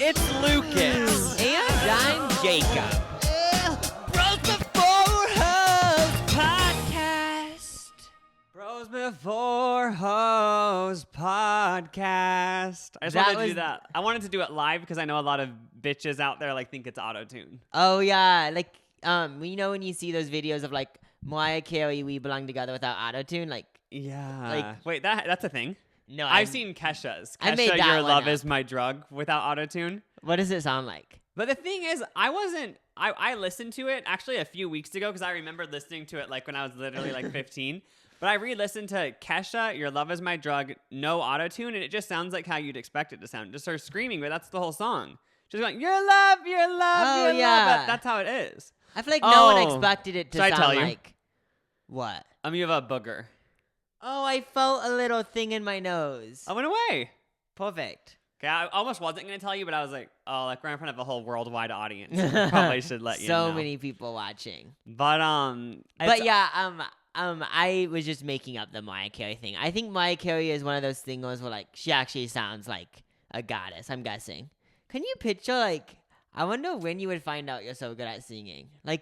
it's Lucas. And I'm Jacob. Bros Before Hoes Podcast. Bros Before Hoes Podcast. I just wanted to do that. I wanted to do it live because I know a lot of bitches out there think it's auto-tune. Oh yeah, when you see those videos of Mariah Carey, We Belong Together without auto-tune, Yeah. Wait, that's a thing? No, I've seen Kesha's. I made that Your one Love up. Is My Drug without auto-tune. What does it sound like? But the thing is, I listened to it actually a few weeks ago because I remember listening to it when I was literally 15. But I re-listened to Kesha, Your Love Is My Drug, no auto-tune, and it just sounds like how you'd expect it to sound. Just her screaming, but that's the whole song. Just going, your love, your love, Oh, your yeah. love. That's how it is. I feel like no one Oh. expected it to Should I sound tell you? like what? You have a booger. Oh, I felt a little thing in my nose. I went away. Perfect. Okay, I almost wasn't going to tell you, but I was like, we're in front of a whole worldwide audience. Probably should let you know. So many people watching. But, I was just making up the Mariah Carey thing. I think Mariah Carey is one of those singers where she actually sounds like a goddess, I'm guessing. Can you picture I wonder when you would find out you're so good at singing. I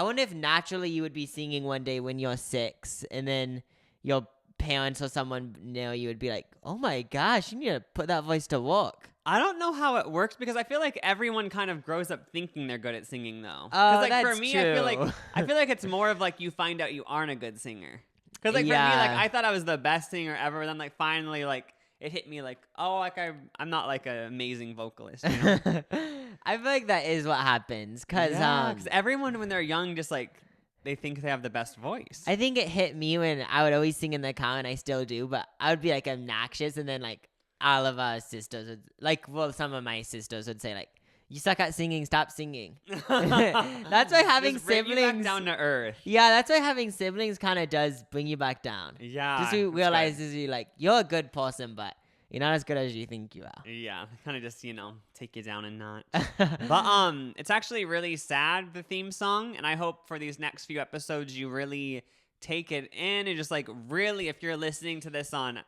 wonder if naturally you would be singing one day when you're 6 and then your parents or someone near you would be like, oh my gosh, you need to put that voice to work. I don't know how it works because I feel like everyone kind of grows up thinking they're good at singing, though. Oh, for that's me, true. I feel like it's more of you find out you aren't a good singer. Because for me, Yeah. I thought I was the best singer ever, and then finally it hit me I'm not an amazing vocalist. You know? I feel like that is what happens because everyone when they're young just they think they have the best voice. I think it hit me when I would always sing in the car, and I still do, but I would be obnoxious, and then all of our sisters would, some of my sisters would say you suck at singing, stop singing. That's why having just bring you siblings back down to earth. Yeah, that's why having siblings kind of does bring you back down. Yeah, just to realize you're a good person, but you're not as good as you think you are. Yeah, kind of just take you down a notch. But it's actually really sad, the theme song, and I hope for these next few episodes you really take it in and just really, if you're listening to this on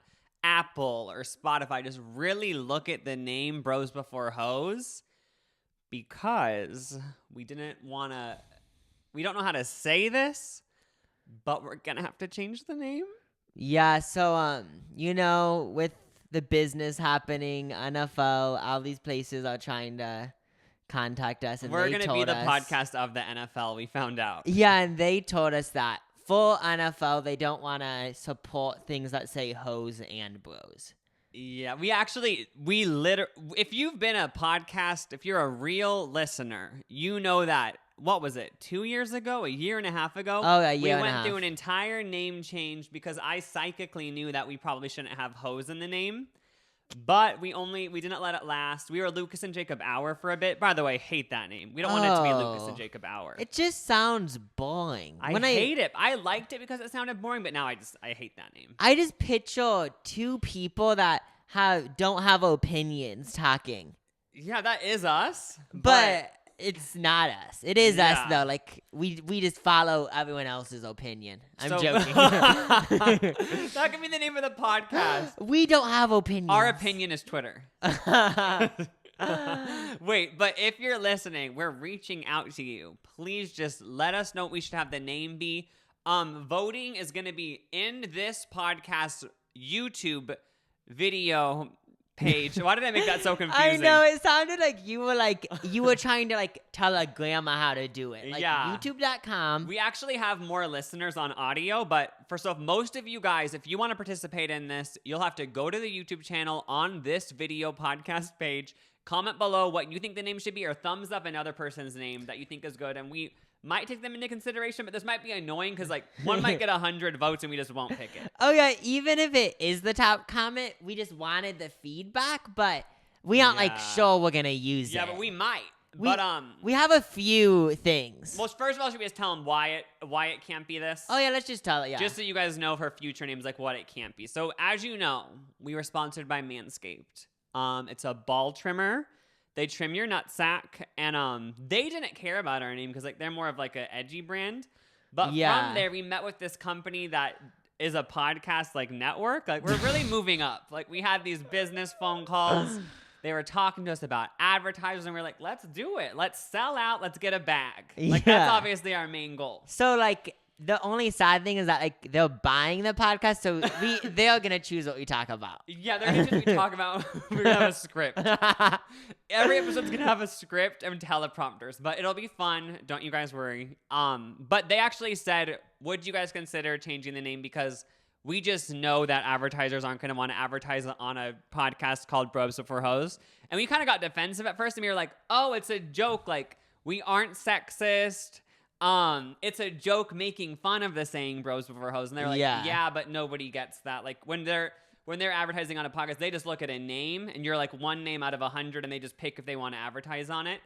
Apple or Spotify, just really look at the name Bros Before Hoes, because we don't know how to say this, but we're gonna have to change the name. Yeah, so with the business happening, NFL, all these places are trying to contact us, and We're going to be the podcast of the NFL, we found out. Yeah, and they told us that for NFL, they don't want to support things that say hoes and bros. Yeah, if you've been a podcast, if you're a real listener, you know that, what was it, 2 years ago, a year and a half ago? Oh, a year and a We half. went through an entire name change because I psychically knew that we probably shouldn't have hoes in the name. But we didn't let it last. We were Lucas and Jacob Hour for a bit. By the way, hate that name. We don't want it to be Lucas and Jacob Hour. It just sounds boring. I hate it. I liked it because it sounded boring, but now I hate that name. I just picture two people that don't have opinions talking. Yeah, that is us. But it's not us. It is us Yeah. though. We just follow everyone else's opinion. I'm joking. That could be the name of the podcast. We don't have opinions. Our opinion is Twitter. Wait, but if you're listening, we're reaching out to you. Please just let us know what we should have the name be. Voting is going to be in this podcast YouTube video page. Why did I make that so confusing? I know, it sounded like you were trying to tell a grandma how to do it. Yeah. YouTube.com. We actually have more listeners on audio, but first off, most of you guys, if you want to participate in this, you'll have to go to the YouTube channel on this video podcast page, comment below what you think the name should be, or thumbs up another person's name that you think is good, and we might take them into consideration, but this might be annoying because one might get 100 votes and we just won't pick it. Oh yeah, even if it is the top comment, we just wanted the feedback, but we aren't sure we're gonna use it. Yeah, but we might. We have a few things. Well, first of all, should we just tell them why it can't be this? Oh yeah, let's just tell it. Yeah. Just so you guys know for future names, what it can't be. So as you know, we were sponsored by Manscaped. It's a ball trimmer. They trim your nutsack, and they didn't care about our name because they're more of an edgy brand. But from there, we met with this company that is a podcast network. We're really moving up. We had these business phone calls. They were talking to us about advertisers, and we are like, let's do it. Let's sell out. Let's get a bag. Like, Yeah. that's obviously our main goal. So, like, the only sad thing is that, like, they're buying the podcast, so they're going to choose what we talk about. Yeah, they're going to be talking about, we're going to have a script. Every episode's going to have a script and teleprompters, but it'll be fun. Don't you guys worry. But they actually said, would you guys consider changing the name? Because we just know that advertisers aren't going to want to advertise on a podcast called Bros Before Hoes. And we kind of got defensive at first, and we were like, oh, it's a joke. Like, we aren't sexist. It's a joke making fun of the saying Bros Before Hoes. And they're like, yeah, but nobody gets that. Like, when they're advertising on a podcast, they just look at a name, and you're like one name out of 100, and they just pick if they want to advertise on it.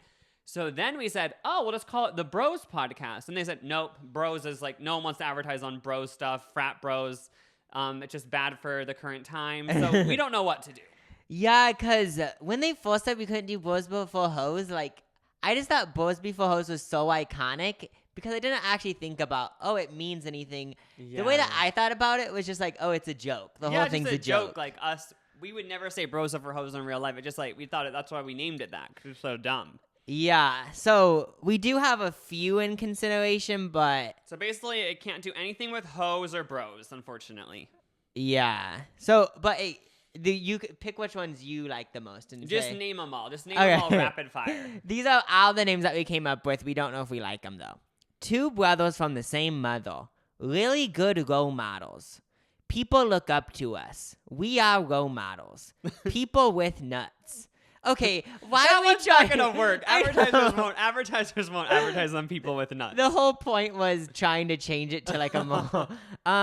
So then we said, oh, we'll just call it the Bros Podcast. And they said, nope, Bros is like, no one wants to advertise on bros stuff, frat bros. It's just bad for the current time. So we don't know what to do. Yeah, because when they first said we couldn't do Bros Before Hoes, like, I just thought Bros Before Hoes was so iconic because I didn't actually think about, oh, it means anything. Yeah. The way that I thought about it was just like, oh, it's a joke. The whole thing's just a joke. Like us, we would never say Bros Before Hoes in real life. It just like, we thought that's why we named it that, because it's so dumb. Yeah, so we do have a few in consideration, but So basically, it can't do anything with hoes or bros, unfortunately. yeah. So, but hey, you could pick which ones you like the most. And Just say. name them all. Just name them all rapid fire. These are all the names that we came up with. We don't know if we like them, though. Two brothers from the same mother. Really good role models. People look up to us. We are role models. People with nuts. Okay, why That are we one's trying? not gonna work. Advertisers won't advertise on people with nuts. The whole point was trying to change it to like a more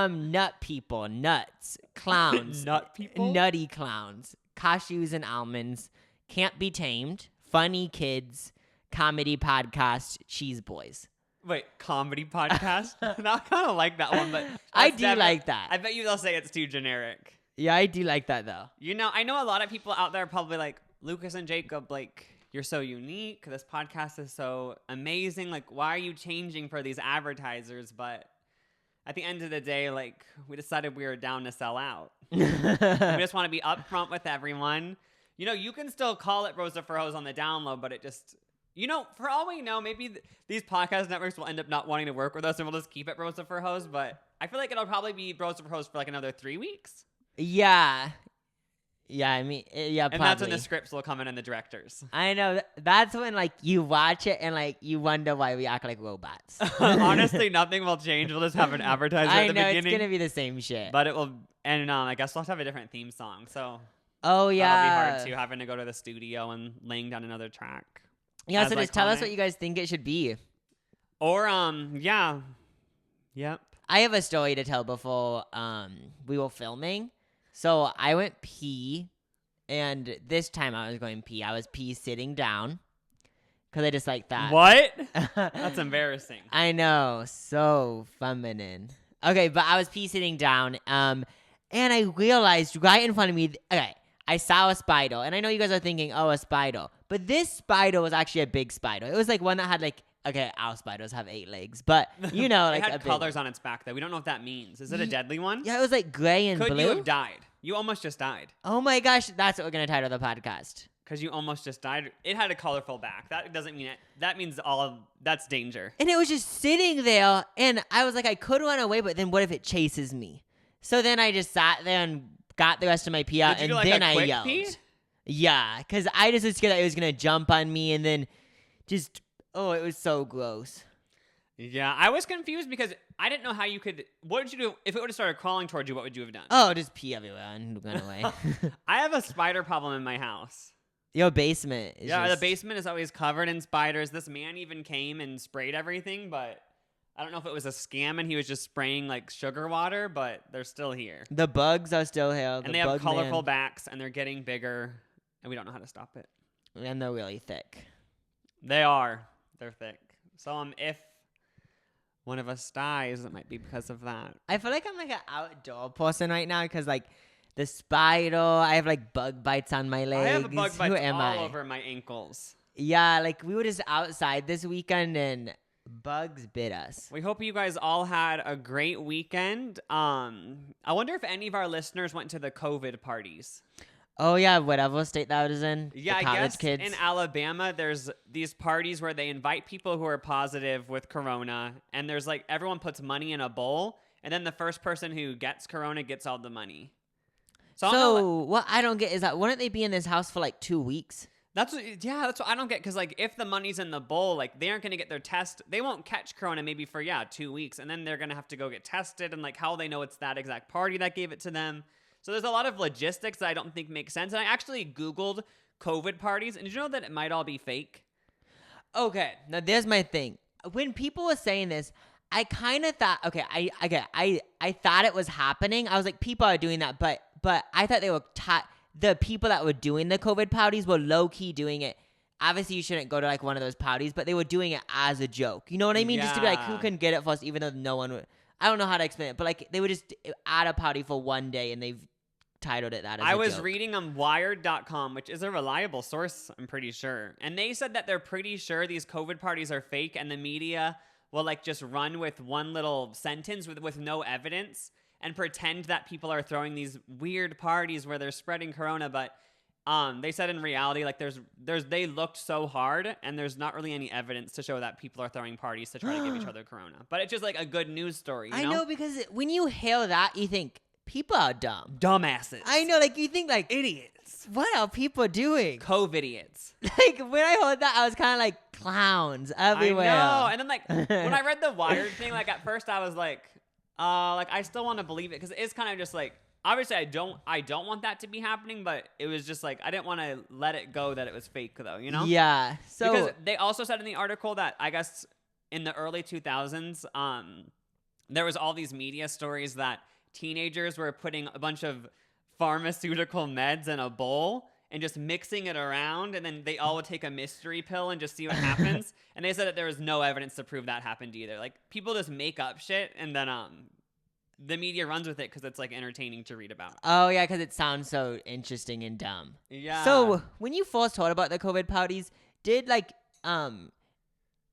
nut people, nuts, clowns, Nut people? nutty clowns, cashews and almonds, can't be tamed, funny kids, comedy podcast, cheese boys. Wait, comedy podcast? I kind of like that one, but I that's do like that. I bet you they'll say it's too generic. Yeah, I do like that though. You know, I know a lot of people out there are probably like, Lucas and Jacob, like, you're so unique. This podcast is so amazing. Like, why are you changing for these advertisers? But at the end of the day, like, we decided we were down to sell out. We just want to be upfront with everyone. You know, you can still call it Bros Before Hoes on the download, but it just, you know, for all we know, maybe these podcast networks will end up not wanting to work with us, and we'll just keep it Bros Before Hoes. But I feel like it'll probably be Bros Before Hoes for like another 3 weeks. Yeah. Yeah, I mean, yeah, And probably. that's when the scripts will come in and the directors. I know. That's when, like, you watch it and, like, you wonder why we act like robots. Honestly, nothing will change. We'll just have an advertiser at I the know, beginning. it's going to be the same shit. But it will, and I guess we'll have to have a different theme song. So Oh, yeah. that'll be hard too, having to go to the studio and laying down another track. Yeah, as so just tell us iconic. what you guys think it should be. Or, yeah. Yep. I have a story to tell before we were filming. So I went pee, and this time I was going pee. I was pee sitting down because I just like that. What? That's embarrassing. I know, so feminine. Okay, but I was pee sitting down, and I realized right in front of me. Okay, I saw a spider, and I know you guys are thinking, "Oh, a spider," but this spider was actually a big spider. It was like one that had like. Okay, our spiders have 8 legs, but you know, like it had a big colors on its back, though. We don't know what that means. Is it a deadly one? Yeah, it was like gray and Could blue. you have died? You almost just died. Oh my gosh, that's what we're gonna title the podcast. Because you almost just died. It had a colorful back. That doesn't mean it. That means that's danger. And it was just sitting there, and I was like, I could run away, but then what if it chases me? So then I just sat there and got the rest of my pee out, Did you and do, like, then a I quick yelled. pee? Yeah, because I just was scared that it was gonna jump on me, and then just it was so gross. Yeah, I was confused because I didn't know how you could. What did you do if it would have started crawling towards you? What would you have done? Oh, just pee everywhere and run away. I have a spider problem in my house. Your basement. Is Yeah, just... the basement is always covered in spiders. This man even came and sprayed everything, but I don't know if it was a scam and he was just spraying like sugar water, but they're still here. The bugs are still here. And they have colorful backs and they're getting bigger, and we don't know how to stop it. And they're really thick. They are. They're thick. So if one of us dies, it might be because of that. I feel like I'm like an outdoor person right now because like the spider, I have like bug bites on my legs. I have bug Who bites am all I? over my ankles. Yeah, like we were just outside this weekend and bugs bit us. We hope you guys all had a great weekend. I wonder if any of our listeners went to the COVID parties. Oh yeah, whatever state that was in. Yeah, the I college guess kids. in Alabama, there's these parties where they invite people who are positive with corona, and there's like everyone puts money in a bowl, and then the first person who gets corona gets all the money. So, I don't know, So what I don't get is that wouldn't they be in this house for like 2 weeks? that's what I don't get, because like if the money's in the bowl, like they aren't gonna get their test, they won't catch corona maybe for 2 weeks, and then they're gonna have to go get tested, and like how will they know it's that exact party that gave it to them? So there's a lot of logistics that I don't think make sense. And I actually Googled COVID parties, and did you know that it might all be fake? Okay, now there's my thing. When people were saying this, I kind of thought, okay, I thought it was happening. I was like, people are doing that, but I thought they were the people that were doing the COVID parties were low key doing it. Obviously, you shouldn't go to like one of those parties, but they were doing it as a joke. You know what I mean? Just to be like, who Yeah. can get it first, even though no one would. I don't know how to explain it, but like they were just at a party for one day, and they've titled it that as I a was joke. reading on Wired.com, which is a reliable source, I'm pretty sure. And they said that they're pretty sure these COVID parties are fake, and the media will like just run with one little sentence with no evidence and pretend that people are throwing these weird parties where they're spreading corona. But they said in reality, like they looked so hard, and there's not really any evidence to show that people are throwing parties to try to give each other corona. But it's just like a good news story, you I know? know, because when you hear that, you think people are dumb. Dumbasses. I know, like you think like Idiots. what are people doing? COVID-idiots. Like when I heard that, I was kind of like clowns everywhere. I know. And then like when I read the Wired thing, like at first I was like I still want to believe it, because it's kind of just like, obviously I don't want that to be happening, but it was just like I didn't want to let it go that it was fake though, you know? Yeah. So Because they also said in the article that I guess in the early 2000s, there was all these media stories that teenagers were putting a bunch of pharmaceutical meds in a bowl and just mixing it around, and then they all would take a mystery pill and just see what happens. And they said that there was no evidence to prove that happened either. Like people just make up shit, and then the media runs with it because it's like entertaining to read about. oh yeah, because it sounds so interesting and dumb. Yeah. So when you first heard about the COVID parties, did like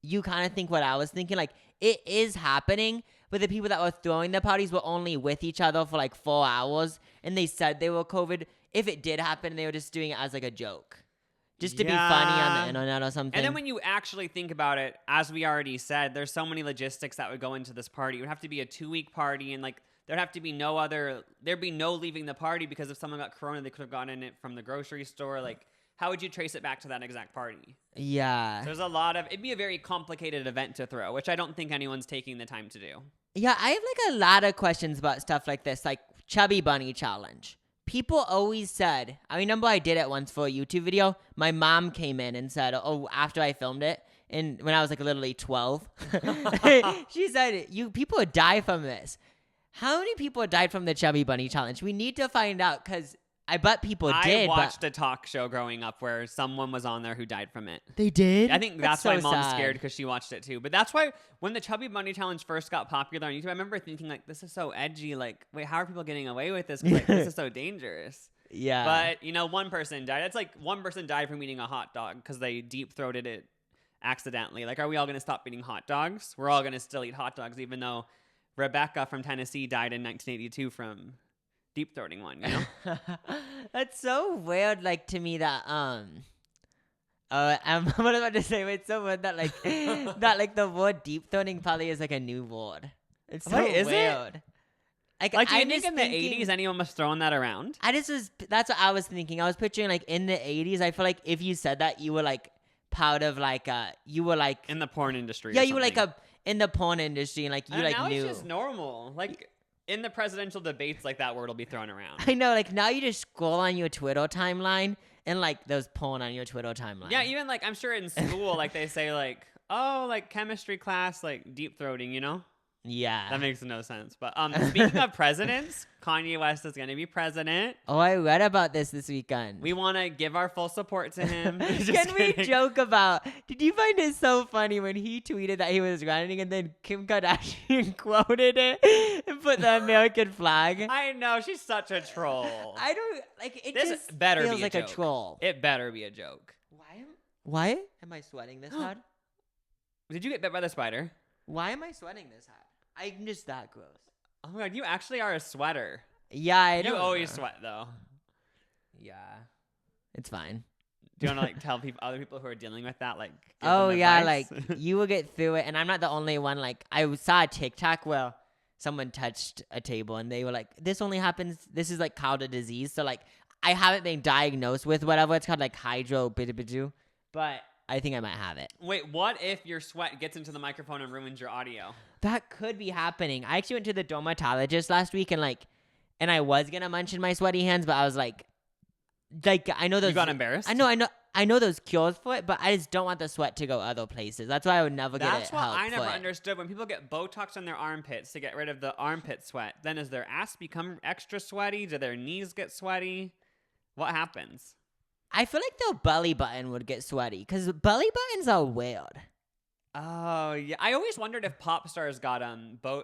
you kind of think what I was thinking? Like it is happening, but the people that were throwing the parties were only with each other for like 4 hours, and they said they were COVID. If it did happen, they were just doing it as like a joke, just to be funny on the internet or something. And then when you actually think about it, as we already said, there's so many logistics that would go into this party. It would have to be a 2-week party, and like there'd be no leaving the party, because if someone got corona, they could have gotten it from the grocery store. Like, how would you trace it back to that exact party? Yeah. There's it'd be a very complicated event to throw, which I don't think anyone's taking the time to do. Yeah, I have like a lot of questions about stuff like this, like Chubby Bunny Challenge. People always said, I remember I did it once for a YouTube video. My mom came in and said, oh, after I filmed it, and when I was like literally 12, she said, people would die from this. How many people died from the Chubby Bunny Challenge? We need to find out, because I bet people did. I watched a talk show growing up where someone was on there who died from it. They did? I think that's why so mom's sad. scared, because she watched it too. But that's why when the Chubby Bunny Challenge first got popular on YouTube, I remember thinking like, this is so edgy. Like, wait, how are people getting away with this? 'Cause, like, this is so dangerous. Yeah. But, you know, one person died. It's like one person died from eating a hot dog because they deep-throated it accidentally. Like, are we all going to stop eating hot dogs? We're all going to still eat hot dogs, even though Rebecca from Tennessee died in 1982 from deep-throating one, you know? That's so weird, like, to me that, I'm what am I about to say? It's so weird that, like, the word deep-throating probably is, like, a new word. It's so Wait, is it? weird. Like, do you I'm think just in the thinking- 80s anyone was throwing that around? that's what I was thinking. I was picturing, like, in the 80s, I feel like if you said that, you were, like, part of, like, you were, like... In the porn industry. Yeah, or you were, like, something. in the porn industry, and, like, you, like, now knew. it's just normal. Like, in the presidential debates, like, that word will be thrown around. I know, like, now you just scroll on your Twitter timeline, and, like, there's porn on your Twitter timeline. Yeah, even, like, I'm sure in school, like, they say, like, oh, like, chemistry class, like, deep-throating, you know? Yeah. That makes no sense. But speaking of presidents, Kanye West is going to be president. Oh, I read about this weekend. We want to give our full support to him. Just Can we kidding. joke about... Did you find it so funny when he tweeted that he was running and then Kim Kardashian quoted it and put the American flag? I know, she's such a troll. I don't... Like, it This just better feels be like a a joke. troll. It better be a joke. Why am I sweating this hard? Did you get bit by the spider? Why am I sweating this hard? I'm just that gross. Oh my god, you actually are a sweater. Yeah, I You don't always know. sweat, though. Yeah. It's fine. Do you want to like tell other people who are dealing with that, like? Give Oh them yeah, advice? like you will get through it, and I'm not the only one. Like I saw a TikTok where someone touched a table, and they were like, "This only happens. This is like called a disease." So like I haven't been diagnosed with whatever it's called, like hydrobidibidu, but I think I might have it. Wait, what if your sweat gets into the microphone and ruins your audio? That could be happening. I actually went to the dermatologist last week, and I was gonna mention my sweaty hands, but I was like I know those. You got embarrassed? I know those cures for it, but I just don't want the sweat to go other places. That's why I would never get it. That's what I never for it. understood. When people get Botox on their armpits to get rid of the armpit sweat, then does their ass become extra sweaty? Do their knees get sweaty? What happens? I feel like their belly button would get sweaty because belly buttons are weird. Oh yeah, I always wondered if pop stars got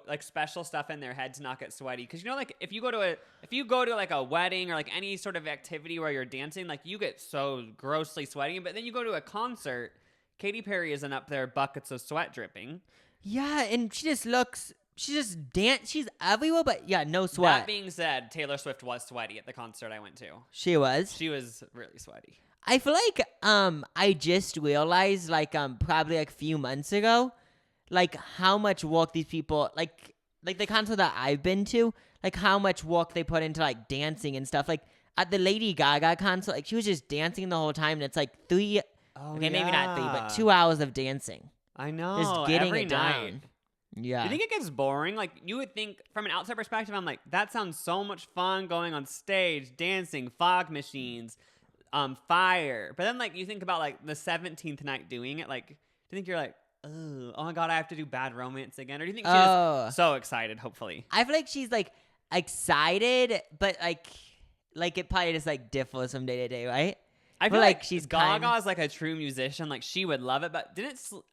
like special stuff in their head to not get sweaty. Because you know, like if you go to like a wedding or like any sort of activity where you're dancing, like you get so grossly sweaty. But then you go to a concert, Katy Perry isn't up there, buckets of sweat dripping. Yeah, and she's everywhere, but yeah, no sweat. That being said, Taylor Swift was sweaty at the concert I went to. She was really sweaty. I feel like I just realized probably like a few months ago, like how much work these people like the concert that I've been to, like how much work they put into like dancing and stuff. Like at the Lady Gaga concert, like she was just dancing the whole time, and it's like maybe not 3, but 2 hours of dancing. I know. Just getting every it night. down. Yeah. You think it gets boring? Like you would think from an outside perspective, I'm like, that sounds so much fun going on stage, dancing, fog machines. Fire. But then, like, you think about, like, the 17th night doing it, like, do you think you're like, oh my God, I have to do Bad Romance again? Or do you think she's just so excited, hopefully? I feel like she's, like, excited, but, like it probably just, like, differs from day to day, right? I feel like she's Gaga's like a true musician. Like, she would love it. But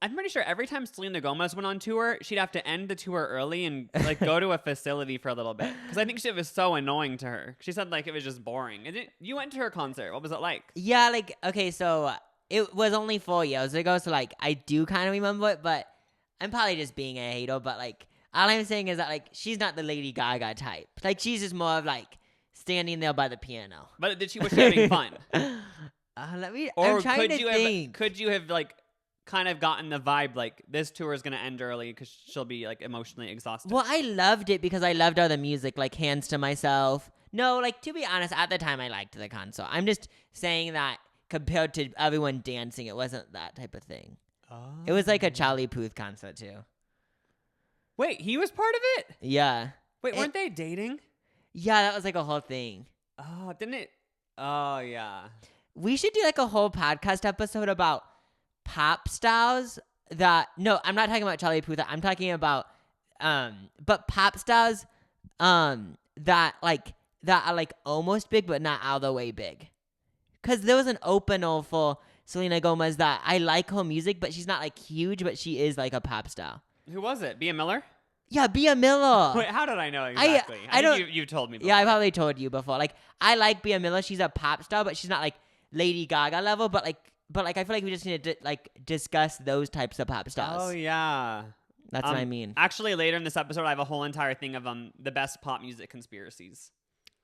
I'm pretty sure every time Selena Gomez went on tour, she'd have to end the tour early and, like, go to a facility for a little bit. Because I think it was so annoying to her. She said, like, it was just boring. You went to her concert. What was it like? Yeah, like, okay, so it was only 4 years ago. So, like, I do kind of remember it. But I'm probably just being a hater. But, like, all I'm saying is that, like, she's not the Lady Gaga type. Like, she's just more of, like, standing there by the piano. But was she having fun? I'm trying to think. Could you have like kind of gotten the vibe like this tour is gonna end early because she'll be like emotionally exhausted? Well, I loved it because I loved all the music, like Hands to Myself. No, like to be honest, at the time I liked the concert. I'm just saying that compared to everyone dancing, it wasn't that type of thing. Oh. It was like a Charlie Puth concert too. Wait, he was part of it? Yeah. Wait, weren't they dating? Yeah, that was like a whole thing. Oh, didn't it? Oh, yeah. We should do like a whole podcast episode about pop stars no, I'm not talking about Charlie Puth. I'm talking about, but pop stars, that are like almost big, but not all the way big. Cause there was an opener for Selena Gomez that I like her music, but she's not like huge, but she is like a pop star. Who was it? Bea Miller? Yeah, Bea Miller. Wait, how did I know exactly? I think you told me before. Yeah, I probably told you before. Like, I like Bea Miller. She's a pop star, but she's not like Lady Gaga level. But I feel like we just need to discuss those types of pop stars. Oh yeah, that's what I mean. Actually, later in this episode, I have a whole entire thing of the best pop music conspiracies.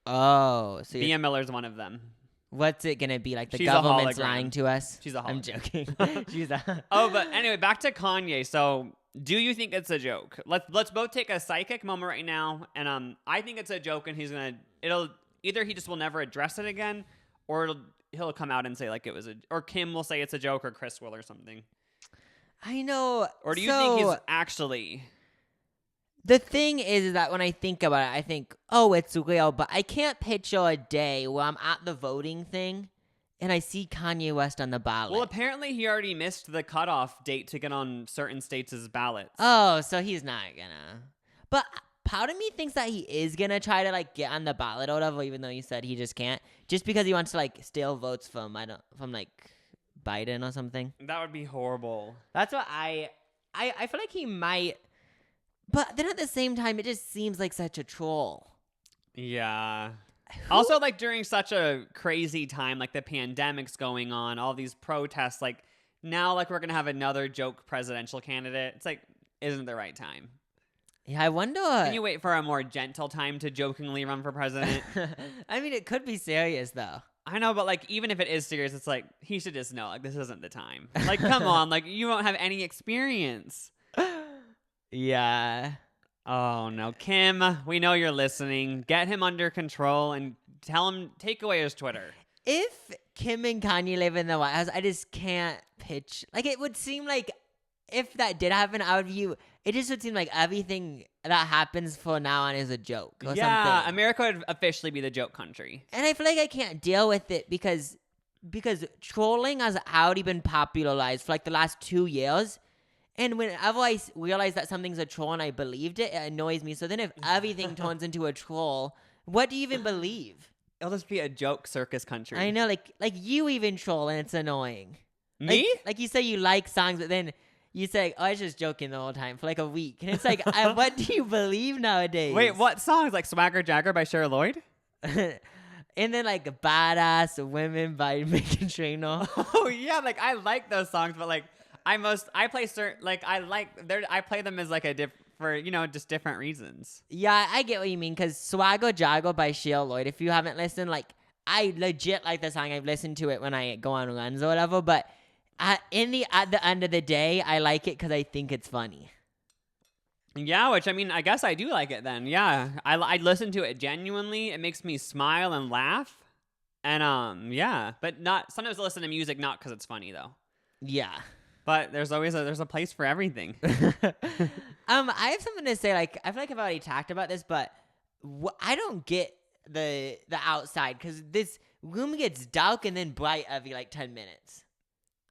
Oh, so Bea Miller's one of them. What's it gonna be like? The She's a government's hologram. lying to us. She's a hologram. I'm joking. She's a. Oh, but anyway, back to Kanye. So, do you think it's a joke? Let's both take a psychic moment right now, and I think it's a joke, and it'll either he just will never address it again, or he'll come out and say like it was or Kim will say it's a joke, or Chris will or something. I know. Or do you think he's actually? The thing is that when I think about it, I think, oh, it's real, but I can't picture a day where I'm at the voting thing and I see Kanye West on the ballot. Well, apparently he already missed the cutoff date to get on certain states' ballots. Oh, so he's not gonna. But part of me thinks that he is gonna try to like get on the ballot or whatever, even though he said he just can't, just because he wants to like steal votes from like Biden or something. That would be horrible. That's what I feel like he might. But then at the same time, it just seems like such a troll. Yeah. Also, like, during such a crazy time, like, the pandemic's going on, all these protests, like, now, like, we're going to have another joke presidential candidate. It's like, isn't the right time? Yeah, I wonder. Can you wait for a more gentle time to jokingly run for president? I mean, it could be serious, though. I know, but like, even if it is serious, it's like he should just know, like, this isn't the time. Like, come on, like, you won't have any experience. Yeah. Oh no, Kim, we know you're listening. Get him under control and tell him take away his Twitter. If Kim and Kanye live in the White House, I just can't pitch. Like, it would seem like if that did happen, I would view it. Just would seem like everything that happens from now on is a joke or something. America would officially be the joke country. And I feel like I can't deal with it because trolling has already been popularized for like the last 2 years. And whenever I realize that something's a troll and I believed it, it annoys me. So then if everything turns into a troll, what do you even believe? It'll just be a joke circus country. I know, like you even troll and it's annoying. Me? Like you say you like songs, but then you say, oh, I was just joking the whole time for like a week. And it's like, what do you believe nowadays? Wait, what songs? Like Swagger Jagger by Cheryl Lloyd? And then like Badass Women by Megan Trainor. Oh yeah, like I like those songs, but like I play certain, like I play them as like for, you know, just different reasons. Yeah, I get what you mean, because Swagger Jagger by Cheryl Lloyd, if you haven't listened, like, I legit like the song. I've listened to it when I go on runs or whatever, but at the end of the day, I like it because I think it's funny. Yeah, which, I mean, I guess I do like it then. Yeah, I listen to it genuinely. It makes me smile and laugh. And, yeah, but sometimes I listen to music not because it's funny, though. Yeah. But there's always a place for everything. I have something to say. Like, I feel like I've already talked about this, but I don't get the outside, because this room gets dark and then bright every like 10 minutes.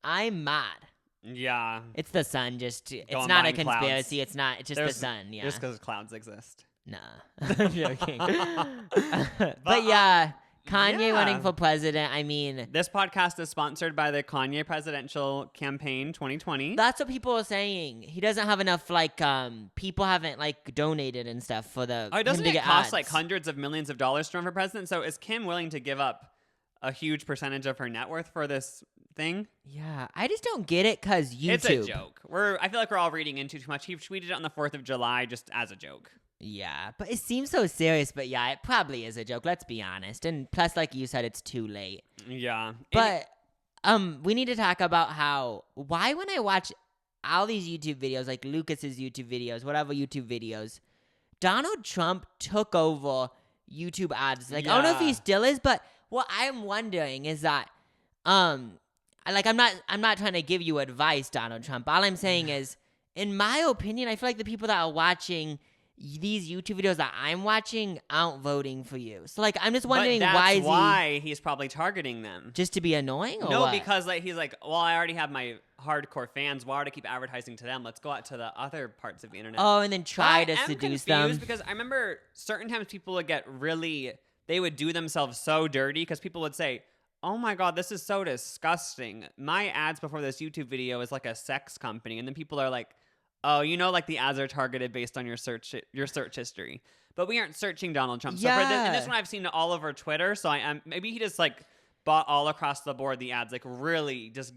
I'm mad. Yeah. It's the sun. It's Going not a behind clouds. conspiracy. It's not. It's just the sun. Yeah. Just because clouds exist. Nah. I'm joking. But yeah. Kanye running for president. I mean, this podcast is sponsored by the Kanye presidential campaign 2020. That's what people are saying. He doesn't have enough, like, people haven't, like, donated and stuff for the. Oh, doesn't him to it get cost ads. like hundreds of millions of dollars to run for president? So is Kim willing to give up a huge percentage of her net worth for this thing? Yeah, I just don't get it because YouTube. It's a joke. I feel like we're all reading into too much. He tweeted it on the 4th of July just as a joke. Yeah, but it seems so serious. But yeah, it probably is a joke. Let's be honest. And plus, like you said, it's too late. Yeah. But we need to talk about why when I watch all these YouTube videos, like Lucas's YouTube videos, whatever YouTube videos, Donald Trump took over YouTube ads. Like, I don't know if he still is, but what I'm wondering is that, I'm not trying to give you advice, Donald Trump. All I'm saying is, in my opinion, I feel like the people that are watching these YouTube videos that I'm watching aren't voting for you. So, like, I'm just wondering why he's probably targeting them. Just to be annoying? Or no, what? because like he's like, well, I already have my hardcore fans. Why would I keep advertising to them? Let's go out to the other parts of the internet. Oh, and then try to seduce them. Because I remember certain times people would they would do themselves so dirty because people would say, oh my God, this is so disgusting. My ads before this YouTube video is like a sex company. And then people are like, oh, you know, like the ads are targeted based on your search history. But we aren't searching Donald Trump. So and this one I've seen all over Twitter. So maybe he just like bought all across the board the ads, like really just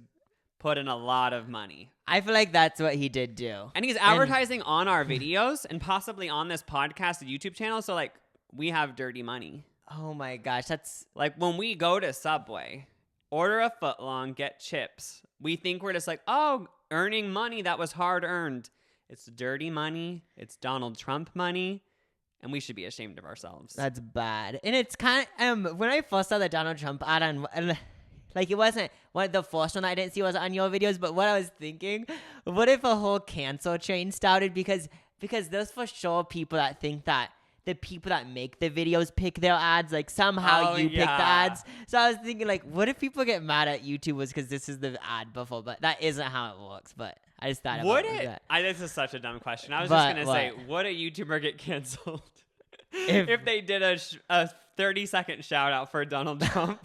put in a lot of money. I feel like that's what he did do. And he's advertising on our videos and possibly on this podcast, the YouTube channel. So like we have dirty money. Oh my gosh, that's like when we go to Subway, order a footlong, get chips. We think we're just like, oh, earning money that was hard earned. It's dirty money. It's Donald Trump money. And we should be ashamed of ourselves. That's bad. And it's kind of, when I first saw the Donald Trump ad on, like, it wasn't the first one I didn't see was on your videos, but what I was thinking, what if a whole cancel train started? Because there's for sure people that think that the people that make the videos pick their ads, like somehow pick the ads. So I was thinking, like, what if people get mad at YouTubers because this is the ad before? But that isn't how it works. But I just thought about it. This is such a dumb question. I was just going to say, would a YouTuber get canceled if they did a 30-second shout out for Donald Trump?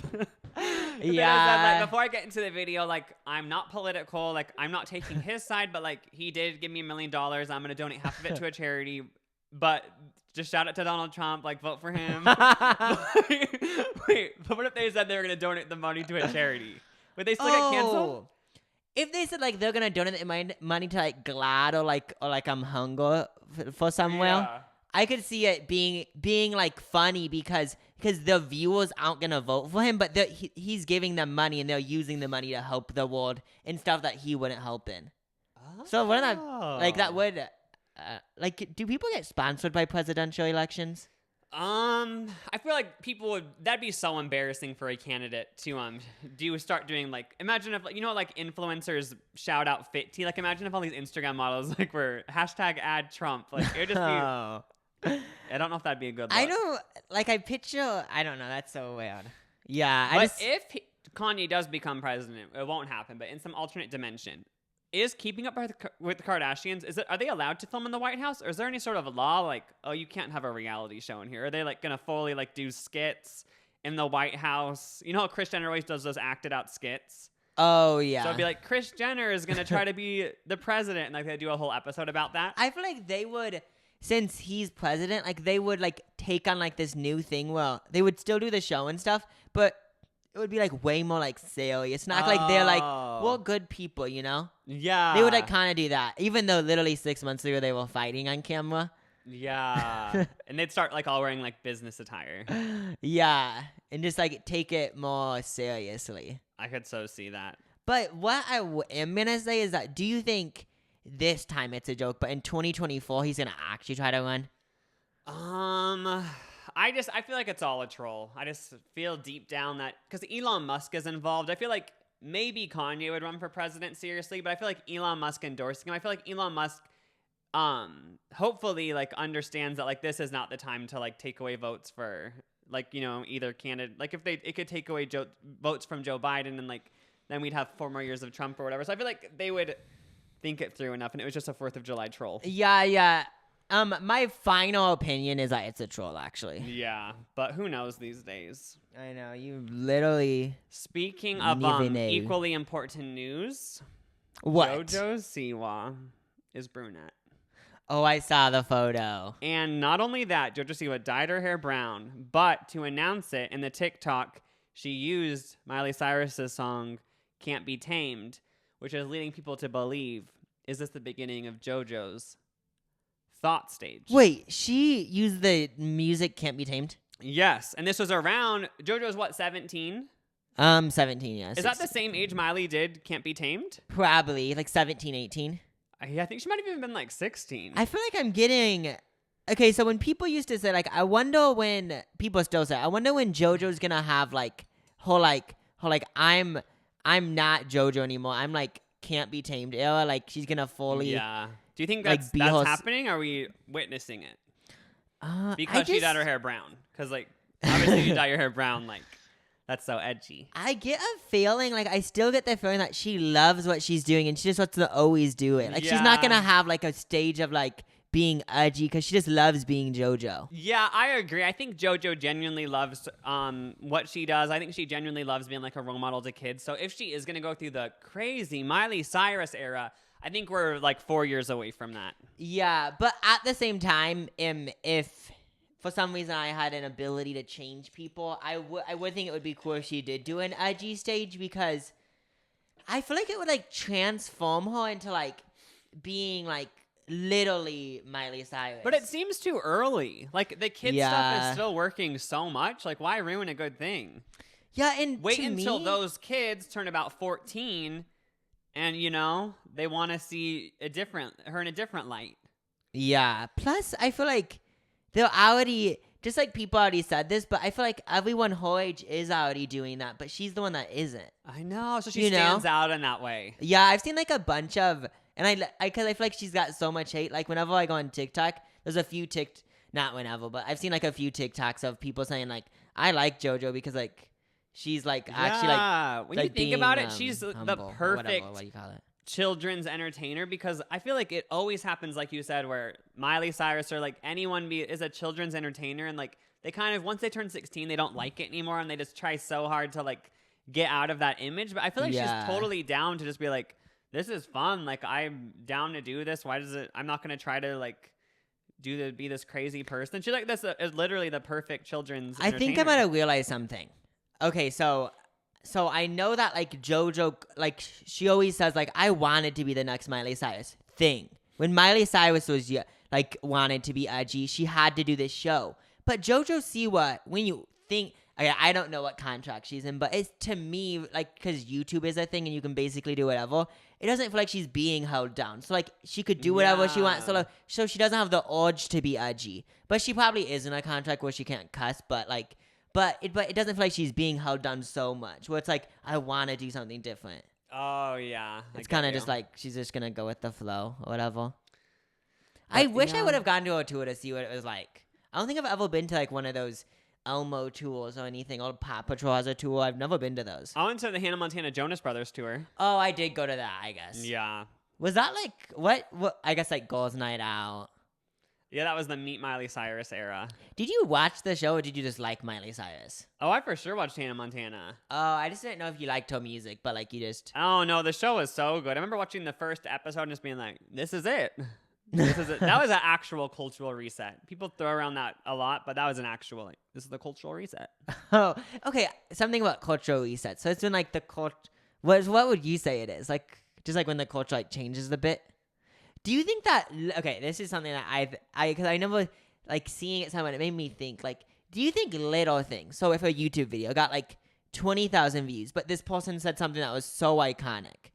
Yeah. Before I get into the video, like, I'm not political. Like, I'm not taking his side, but like, he did give me $1 million. I'm going to donate half of it to a charity. But just shout out to Donald Trump, like, vote for him. Wait, but what if they said they were going to donate the money to a charity? Would they still get canceled? If they said, like, they're going to donate the money to, like, GLAAD or like I'm hungry for somewhere, I could see it being like, funny because because the viewers aren't gonna vote for him, but he's giving them money and they're using the money to help the world and stuff that he wouldn't help in. So wouldn't that like that would like do people get sponsored by presidential elections? I feel like people would. That'd be so embarrassing for a candidate to start doing like. Imagine if like influencers shout out fit tea. Like imagine if all these Instagram models like were #ad Trump. Like it would just be. I don't know if that'd be a good look. I know, like I picture. I don't know. That's so weird. Yeah, but if Kanye does become president, it won't happen. But in some alternate dimension. Is Keeping Up with the Kardashians, are they allowed to film in the White House? Or is there any sort of a law like, oh, you can't have a reality show in here? Are they like going to fully like do skits in the White House? You know how Kris Jenner always does those acted out skits? Oh, yeah. So it'd be like, Kris Jenner is going to try to be the president. And like they do a whole episode about that. I feel like they would, since he's president, like they would like take on like this new thing. Well, they would still do the show and stuff, but it would be like way more like serious. Not like they're like, we're good people, you know? Yeah. They would like kind of do that. Even though literally 6 months ago they were fighting on camera. Yeah. And they'd start like all wearing like business attire. Yeah. And just like take it more seriously. I could so see that. But what I am going to say is that do you think this time it's a joke, but in 2024 he's going to actually try to run? I feel like it's all a troll. I just feel deep down that because Elon Musk is involved, I feel like maybe Kanye would run for president seriously, but I feel like Elon Musk endorsing him. I feel like Elon Musk, hopefully like understands that like this is not the time to like take away votes for like either candidate. Like if it could take away votes from Joe Biden and like then we'd have 4 more years of Trump or whatever. So I feel like they would think it through enough, and it was just a 4th of July troll. Yeah. My final opinion is that it's a troll, actually. Yeah, but who knows these days? I know, you literally... Speaking of equally important news, what? JoJo Siwa is brunette. Oh, I saw the photo. And not only that, JoJo Siwa dyed her hair brown, but to announce it in the TikTok, she used Miley Cyrus's song, Can't Be Tamed, which is leading people to believe, is this the beginning of JoJo's thought stage? Wait, she used the music Can't Be Tamed? Yes, and this was around, JoJo's what, 17? 17, yeah. Is that the same age Miley did Can't Be Tamed? Probably, like 17, 18. I think she might have even been like 16. I feel like I'm getting... Okay, so when people used to say, like, I wonder when... People still say, I wonder when JoJo's gonna have, like, whole I'm not JoJo anymore. I'm, like, Can't Be Tamed era. Like, she's gonna fully... Yeah. Do you think like, that's happening? Or are we witnessing it? Because she dyed her hair brown. Because, like, obviously you dye your hair brown, like, that's so edgy. I get a feeling, like, I still get the feeling that she loves what she's doing and she just wants to always do it. Like, she's not going to have, like, a stage of, like, being edgy because she just loves being JoJo. Yeah, I agree. I think JoJo genuinely loves what she does. I think she genuinely loves being, like, a role model to kids. So if she is going to go through the crazy Miley Cyrus era, I think we're, like, 4 years away from that. Yeah, but at the same time, if... for some reason I had an ability to change people, I would think it would be cool if she did do an edgy stage because I feel like it would, like, transform her into, like, being, like, literally Miley Cyrus. But it seems too early. Like, the kid stuff is still working so much. Like, why ruin a good thing? Yeah, and wait until those kids turn about 14 and, you know, they want to see her in a different light. Yeah. Plus, I feel like they're already, just like people already said this, but I feel like everyone her age is already doing that, but she's the one that isn't. I know, so she stands out in that way. Yeah, I've seen like a bunch of, and because I feel like she's got so much hate. Like whenever I go on TikTok, there's a few not whenever, but I've seen like a few TikToks of people saying like, I like JoJo because like she's like actually like when you think about it, she's the perfect what do you call it? Children's entertainer, because I feel like it always happens, like you said, where Miley Cyrus or like anyone is a children's entertainer, and like they kind of, once they turn 16, they don't like it anymore, and they just try so hard to like get out of that image. But I feel like she's totally down to just be like, this is fun, like I'm down to do this. I'm not gonna try to like be this crazy person. She's like, this is literally the perfect children's entertainer. I think I might have realized something. Okay, so I know that, like, JoJo, like, she always says, like, I wanted to be the next Miley Cyrus thing. When Miley Cyrus was, like, wanted to be edgy, she had to do this show. But JoJo Siwa, when you think. Okay, I don't know what contract she's in, but it's to me like because YouTube is a thing and you can basically do whatever. It doesn't feel like she's being held down. So like she could do whatever she wants. So Yeah. like, so she doesn't have the urge to be edgy. But she probably is in a contract where she can't cuss. But like, but it doesn't feel like she's being held down so much. Where it's like I want to do something different. Oh yeah. It's kind of just like she's just gonna go with the flow or whatever. I wish I would have gone to a tour to see what it was like. I don't think I've ever been to like one of those Elmo tours or anything. Or Paw Patrol has a tour. I've never been to those. I went to the Hannah Montana Jonas Brothers tour. Oh, I did go to that, I guess. Yeah. Was that like what I guess like girls' night out? Yeah, that was the Meet Miley Cyrus era. Did you watch the show or did you just like Miley Cyrus? Oh, I for sure watched Hannah Montana. Oh, I just didn't know if you liked her music, but like you just Oh no, the show was so good. I remember watching the first episode and just being like, "This is it. This is it." That was an actual cultural reset. People throw around that a lot, but that was an actual like, this is the cultural reset. Oh, okay. Something about cultural reset. So it's when like the cult. What would you say it is? Like just like when the culture like changes a bit. Do you think that? Okay, this is something that because I never like seeing it somewhere. It made me think like, do you think little things? So if a YouTube video got like 20,000 views, but this person said something that was so iconic,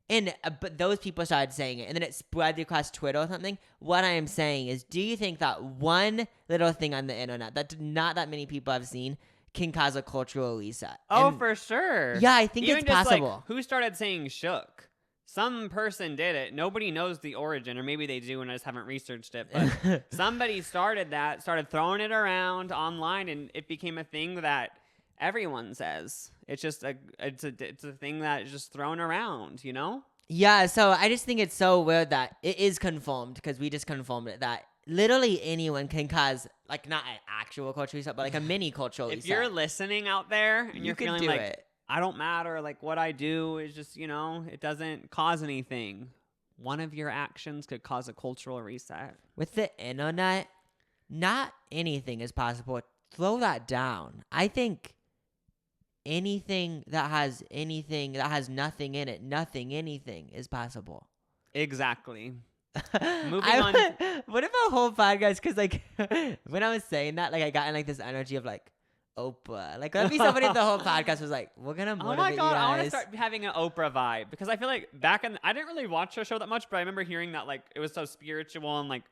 and but those people started saying it, and then it spread across Twitter or something. What I am saying is, do you think that one little thing on the internet that not that many people have seen can cause a cultural reset? Oh, And- for sure. yeah, I think Even it's just, possible. Like, who started saying "shook"? Some person did it. Nobody knows the origin, or maybe they do, and I just haven't researched it. But somebody started that, started throwing it around online, and it became a thing that everyone says. It's just it's a thing that is just thrown around, you know? Yeah, so I just think it's so weird that it is confirmed because we just confirmed it that literally anyone can cause like not an actual cultural reset, but like a mini cultural If reset. you're listening out there and you you're can feeling do like it. I don't matter, like what I do is just, you know, it doesn't cause anything. One of your actions could cause a cultural reset. With the internet, not anything is possible. Throw that down. I think anything that has nothing in it, anything is possible. Exactly. Moving I- on. What if a whole podcast? Because like when I was saying that, like I got in like this energy of like Oprah. Like let me somebody the whole podcast was like, we're gonna Oh motivate my god, you I want to guys. start having an Oprah vibe because I feel like I didn't really watch her show that much, but I remember hearing that like it was so spiritual and like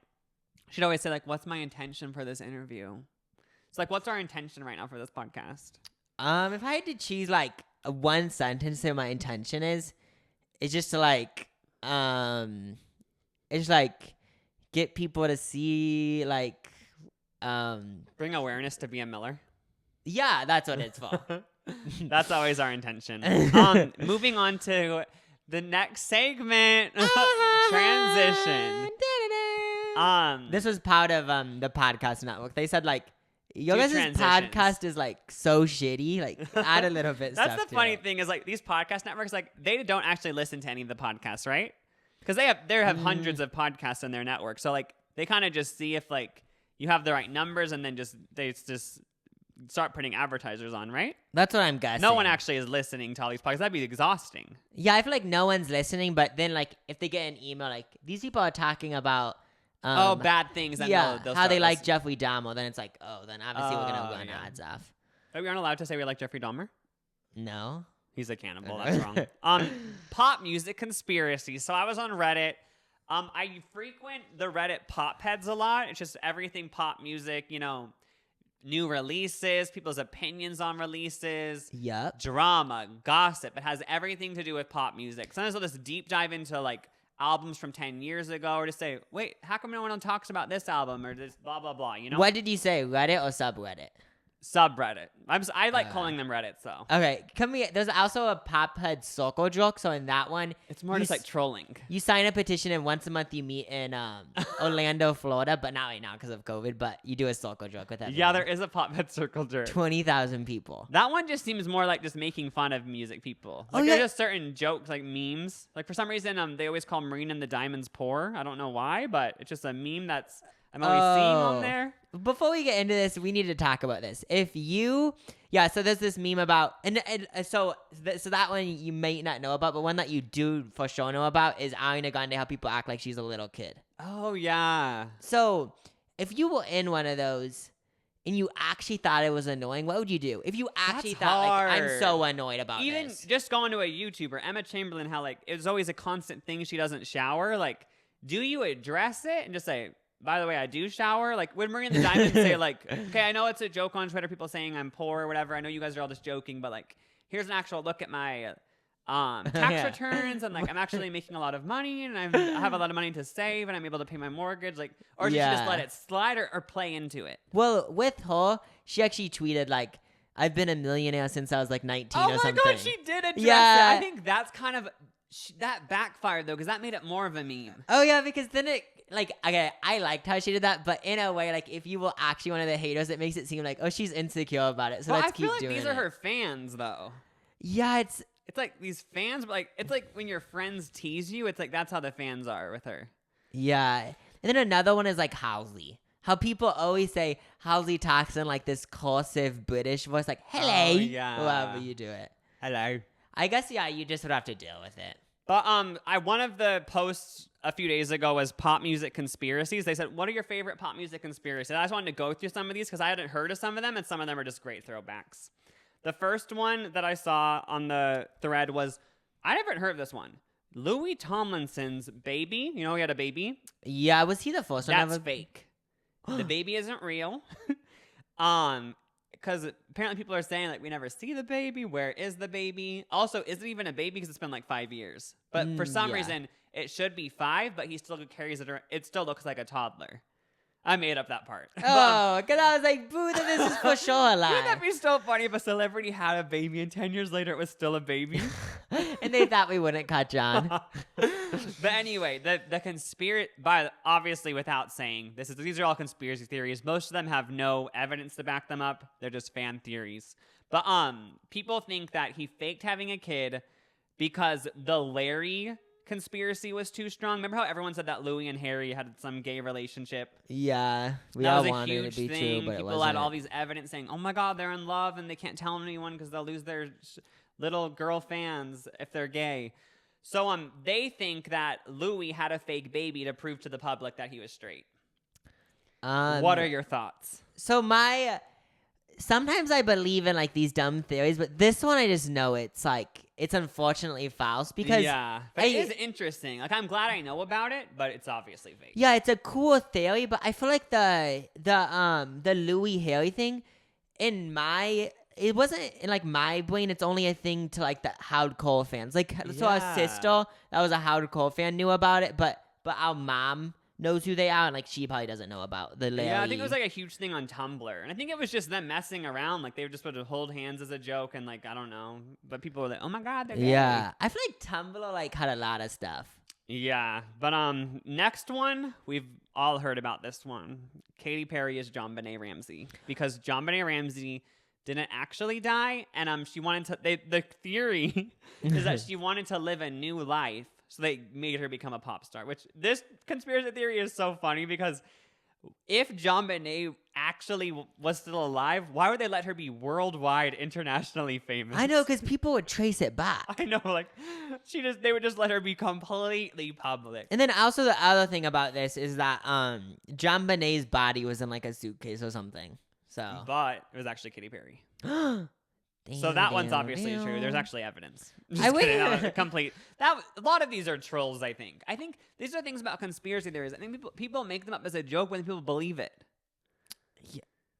she'd always say like, "What's my intention for this interview?" It's like, what's our intention right now for this podcast? If I had to choose like one sentence that my intention is, it's just to like it's like get people to see like Bring awareness to B.M. Miller. yeah, that's what it's for. That's always our intention. Moving on to the next segment, transition. This was part of the podcast network. They said like your Do guys' transitions. podcast is like so shitty. Like add a little bit. That's stuff the to funny it. thing is like these podcast networks, like they don't actually listen to any of the podcasts, right? Because they have hundreds of podcasts in their network, so like they kind of just see if like you have the right numbers, and then they just start putting advertisers on, right? That's what I'm guessing. No one actually is listening to all these podcasts. That'd be exhausting. Yeah, I feel like no one's listening. But then like if they get an email like these people are talking about Bad things. Then yeah, they'll how they start like listening. Jeffrey Dahmer, then it's like, oh, then obviously we're gonna Oh, run yeah. ads off. We aren't allowed to say we like Jeffrey Dahmer. No. He's a cannibal. That's wrong. Pop music conspiracy. So I was on Reddit. I frequent the Reddit pop heads a lot. It's just everything pop music, you know, new releases, people's opinions on releases, Yup. drama, gossip. It has everything to do with pop music. Sometimes I'll just deep dive into like albums from 10 years ago, or just say, wait, how come no one talks about this album or this blah, blah, blah, you know? What did you say? Reddit or subreddit? Subreddit. I like calling them Reddits, though. Okay, come here. There's also a pop head circle joke. So in that one, It's more you just like trolling. you sign a petition and once a month you meet in Orlando, Florida, but not right now because of COVID. But you do a circle joke with everyone. Yeah, there is a pop head circle jerk. 20,000 people. That one just seems more like just making fun of music people. Oh, Like yeah. there's just certain jokes, like memes. Like for some reason, they always call Marina and the Diamonds poor. I don't know why, but it's just a meme that's I'm always seeing on Oh. there. Before we get into this, we need to talk about this. If you, so there's this meme about, so that one you may not know about, but one that you do for sure know about is Ariana Grande, how people act like she's a little kid. Oh yeah. So if you were in one of those and you actually thought it was annoying, what would you do? If you actually That's thought, like, I'm hard. so annoyed about Even this. just going to a YouTuber, Emma Chamberlain, how like it's always a constant thing she doesn't shower. Like, do you address it and just say, by the way, I do shower? Like, would Maria the Diamond say, like, okay, I know it's a joke on Twitter, people saying I'm poor or whatever. I know you guys are all just joking, but like, here's an actual look at my tax returns, and like I'm actually making a lot of money, and I have a lot of money to save, and I'm able to pay my mortgage. Like, or did she just let it slide or play into it? Well, with her, she actually tweeted, like, I've been a millionaire since I was like 19 or something. Oh my god, she did address it. Yeah. I think that's kind of that backfired though, because that made it more of a meme. Oh yeah, because then it, like, okay, I liked how she did that, but in a way, like, if you were actually one of the haters, it makes it seem like, oh, she's insecure about it, so Well, let's I keep feel like doing these it. are her fans though. Yeah, it's like these fans, but like it's like when your friends tease you, it's like that's how the fans are with her. yeah. And then another one is like Halsey. How people always say Halsey talks in like this cursive British voice, like hello, yeah. however you do it. Hello. I guess yeah, you just would have to deal with it. But one of the posts a few days ago was pop music conspiracies. They said, what are your favorite pop music conspiracies? I just wanted to go through some of these because I hadn't heard of some of them, and some of them are just great throwbacks. The first one that I saw on the thread was, I haven't heard of this one. Louie Tomlinson's baby. You know he had a baby? Yeah, was he the first one? That's fake. The baby isn't real. Because apparently people are saying, like, we never see the baby. Where is the baby? Also, is it even a baby? Because it's been like 5 years. But for some reason, it should be 5, but he still carries it around. It still looks like a toddler. I made up that part. Oh, because I was like, boo, that this is for sure a lie. Wouldn't that be so funny if a celebrity had a baby and 10 years later it was still a baby? And they thought we wouldn't catch on. But anyway, the conspiracy, obviously without saying, these are all conspiracy theories. Most of them have no evidence to back them up. They're just fan theories. But people think that he faked having a kid because the Larry conspiracy was too strong. Remember how everyone said that Louie and Harry had some gay relationship? Yeah, we That all was a wanted it huge to be thing. true, but it People wasn't. had all these evidence saying, oh my god, they're in love and they can't tell anyone because they'll lose their little girl fans if they're gay. So they think that Louie had a fake baby to prove to the public that he was straight. What are your thoughts? So sometimes I believe in like these dumb theories, but this one I just know it's unfortunately false because But it is interesting. Like, I'm glad I know about it, but it's obviously fake. Yeah, it's a cool theory, but I feel like the Louie Harry thing it wasn't in like my brain. It's only a thing to like the hardcore fans. Like, so our sister that was a hardcore fan knew about it, but our mom knows who they are, and like she probably doesn't know about the Larry. Yeah, I think it was like a huge thing on Tumblr, and I think it was just them messing around. Like, they were just supposed to hold hands as a joke, and like, I don't know, but people were like, oh my god, they're gay. Yeah, I feel like Tumblr like had a lot of stuff. Yeah, but next one, we've all heard about this one. Katy Perry is Jonbenet Ramsey, because Jonbenet Ramsey didn't actually die, and she wanted to. The theory is that she wanted to live a new life, so they made her become a pop star. Which this conspiracy theory is so funny because if Jonbenet actually was still alive, why would they let her be worldwide, internationally famous? I know, because people would trace it back. I know, like they would just let her be completely public. And then also the other thing about this is that Jonbenet's body was in like a suitcase or something. So, But it was actually Katy Perry. So that one's obviously true. There's actually evidence. Just kidding. That was complete. A lot of these are trolls, I think. I think these are things about conspiracy theories. I think people make them up as a joke when people believe it.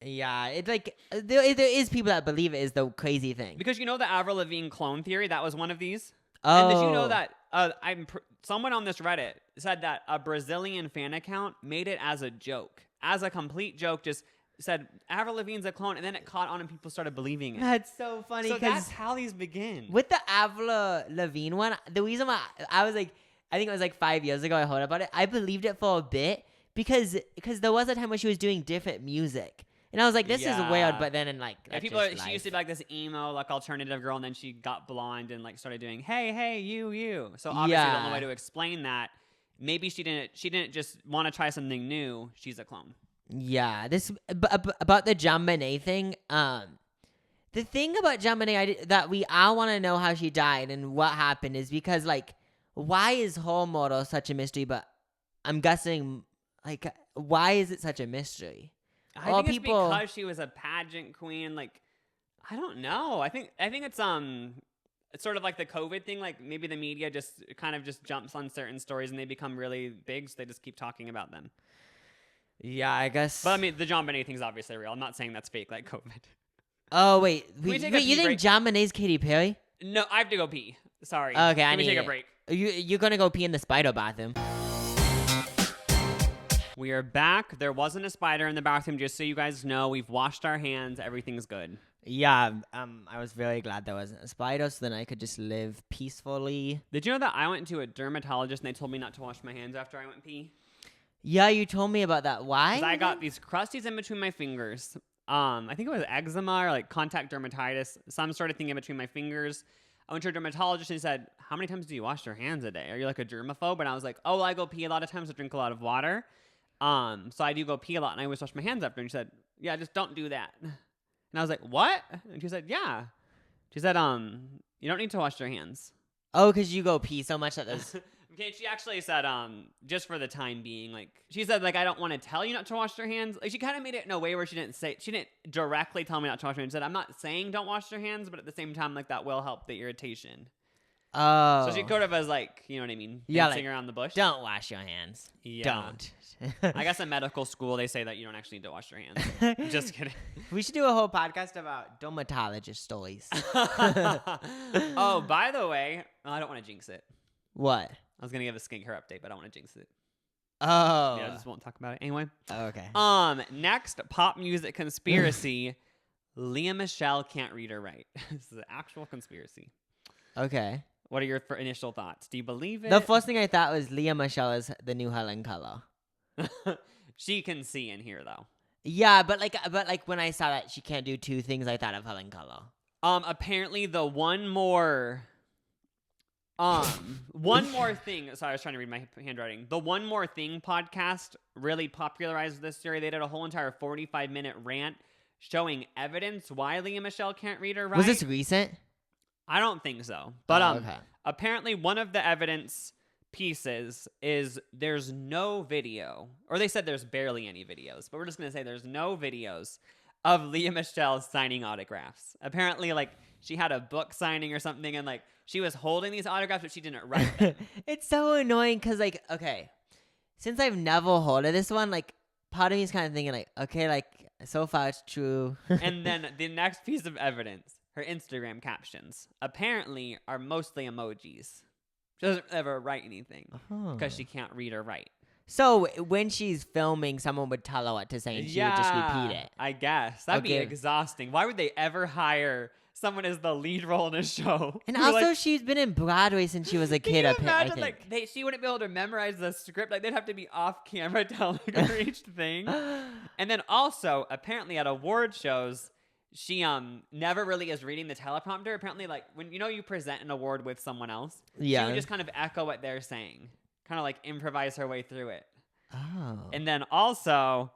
Yeah, it's like there is people that believe it is the crazy thing. Because you know the Avril Lavigne clone theory? That was one of these. Oh. And did you know that someone on this Reddit said that a Brazilian fan account made it as a joke, as a complete joke, just said Avril Lavigne's a clone, and then it caught on and people started believing it. That's so funny. So that's how these begin. With the Avril Lavigne one, the reason why I was like, I think it was like 5 years ago I heard about it. I believed it for a bit because there was a time when she was doing different music. And I was like, this is weird, but then in like, she used to be like this emo, like alternative girl, and then she got blonde and like started doing, hey, you. So obviously the only way to explain that, maybe she didn't just want to try something new. She's a clone. Yeah, this about the Jonbenet thing. The thing about Jonbenet that we all want to know how she died and what happened is because like, why is her murder such a mystery? But I'm guessing like, why is it such a mystery? I Well, think people- it's because she was a pageant queen. Like, I don't know. I think it's sort of like the COVID thing. Like maybe the media just kind of just jumps on certain stories and they become really big, so they just keep talking about them. Yeah, I guess. But I mean, the Jonbenet thing's obviously real. I'm not saying that's fake like COVID. Oh wait, we take a you pee think break? Jonbenet's Katy Perry? No, I have to go pee. Sorry. Okay, I Let me need take a it. break. You're gonna go pee in the spider bathroom. We are back. There wasn't a spider in the bathroom, just so you guys know. We've washed our hands. Everything's good. Yeah, I was very glad there wasn't a spider, so then I could just live peacefully. Did you know that I went to a dermatologist and they told me not to wash my hands after I went pee? Yeah, you told me about that. Why? 'Cause I got these crusties in between my fingers. I think it was eczema or like contact dermatitis, some sort of thing in between my fingers. I went to a dermatologist and he said, "How many times do you wash your hands a day? Are you like a germaphobe?" And I was like, "Oh, I go pee a lot of times. I drink a lot of water. So I do go pee a lot and I always wash my hands after." And she said, "Yeah, just don't do that." And I was like, "What?" And she said, "Yeah." She said, "You don't need to wash your hands." Oh, because you go pee so much that there's. Okay, she actually said, just for the time being, like, she said, like, I don't want to tell you not to wash your hands. Like, she kind of made it in a way where she didn't directly tell me not to wash my hands. She said, I'm not saying don't wash your hands, but at the same time, like, that will help the irritation. Oh. So she could have, as like, you know what I mean? Yeah, Dancing like, around the bush. Don't wash your hands. Yeah. Don't. I guess in medical school, they say that you don't actually need to wash your hands. Just kidding. We should do a whole podcast about dermatologist stories. Oh, by the way, I don't want to jinx it. What? I was going to give a skincare update, but I don't want to jinx it. Oh. Yeah, I just won't talk about it. Anyway. Okay. Next pop music conspiracy. Leah Michelle can't read or write. This is an actual conspiracy. Okay. What are your initial thoughts? Do you believe it? The first thing I thought was Leah Michelle is the new Helen Keller. She can see in here though. Yeah, but like when I saw that she can't do two things, I thought of Helen Keller. Apparently the one more thing. Sorry, I was trying to read my handwriting. The One More Thing podcast really popularized this theory. They did a whole entire 45-minute rant showing evidence why Leah Michelle can't read or write. Was this recent? I don't think so. But okay. Apparently one of the evidence pieces is there's no video, or they said there's barely any videos, but we're just going to say there's no videos of Leah Michelle signing autographs. Apparently, like, she had a book signing or something, and, like, she was holding these autographs, but she didn't write them. It's so annoying because, like, okay, since I've never heard of this one, like, part of me is kind of thinking, like, okay, like, so far it's true. And then the next piece of evidence, her Instagram captions, apparently are mostly emojis. She doesn't ever write anything because she can't read or write. So when she's filming, someone would tell her what to say, and she would just repeat it. I guess. That'd be Okay. exhausting. Why would they ever hire someone as the lead role in a show? And who, also, like, she's been in Broadway since she was a can kid. you I imagine, think. like, she wouldn't be able to memorize the script. Like, they'd have to be off camera telling her each thing. And then also, apparently at award shows, she never really is reading the teleprompter. Apparently, like, when you present an award with someone else, she would just kind of echo what they're saying, kind of like improvise her way through it. Oh. And then also,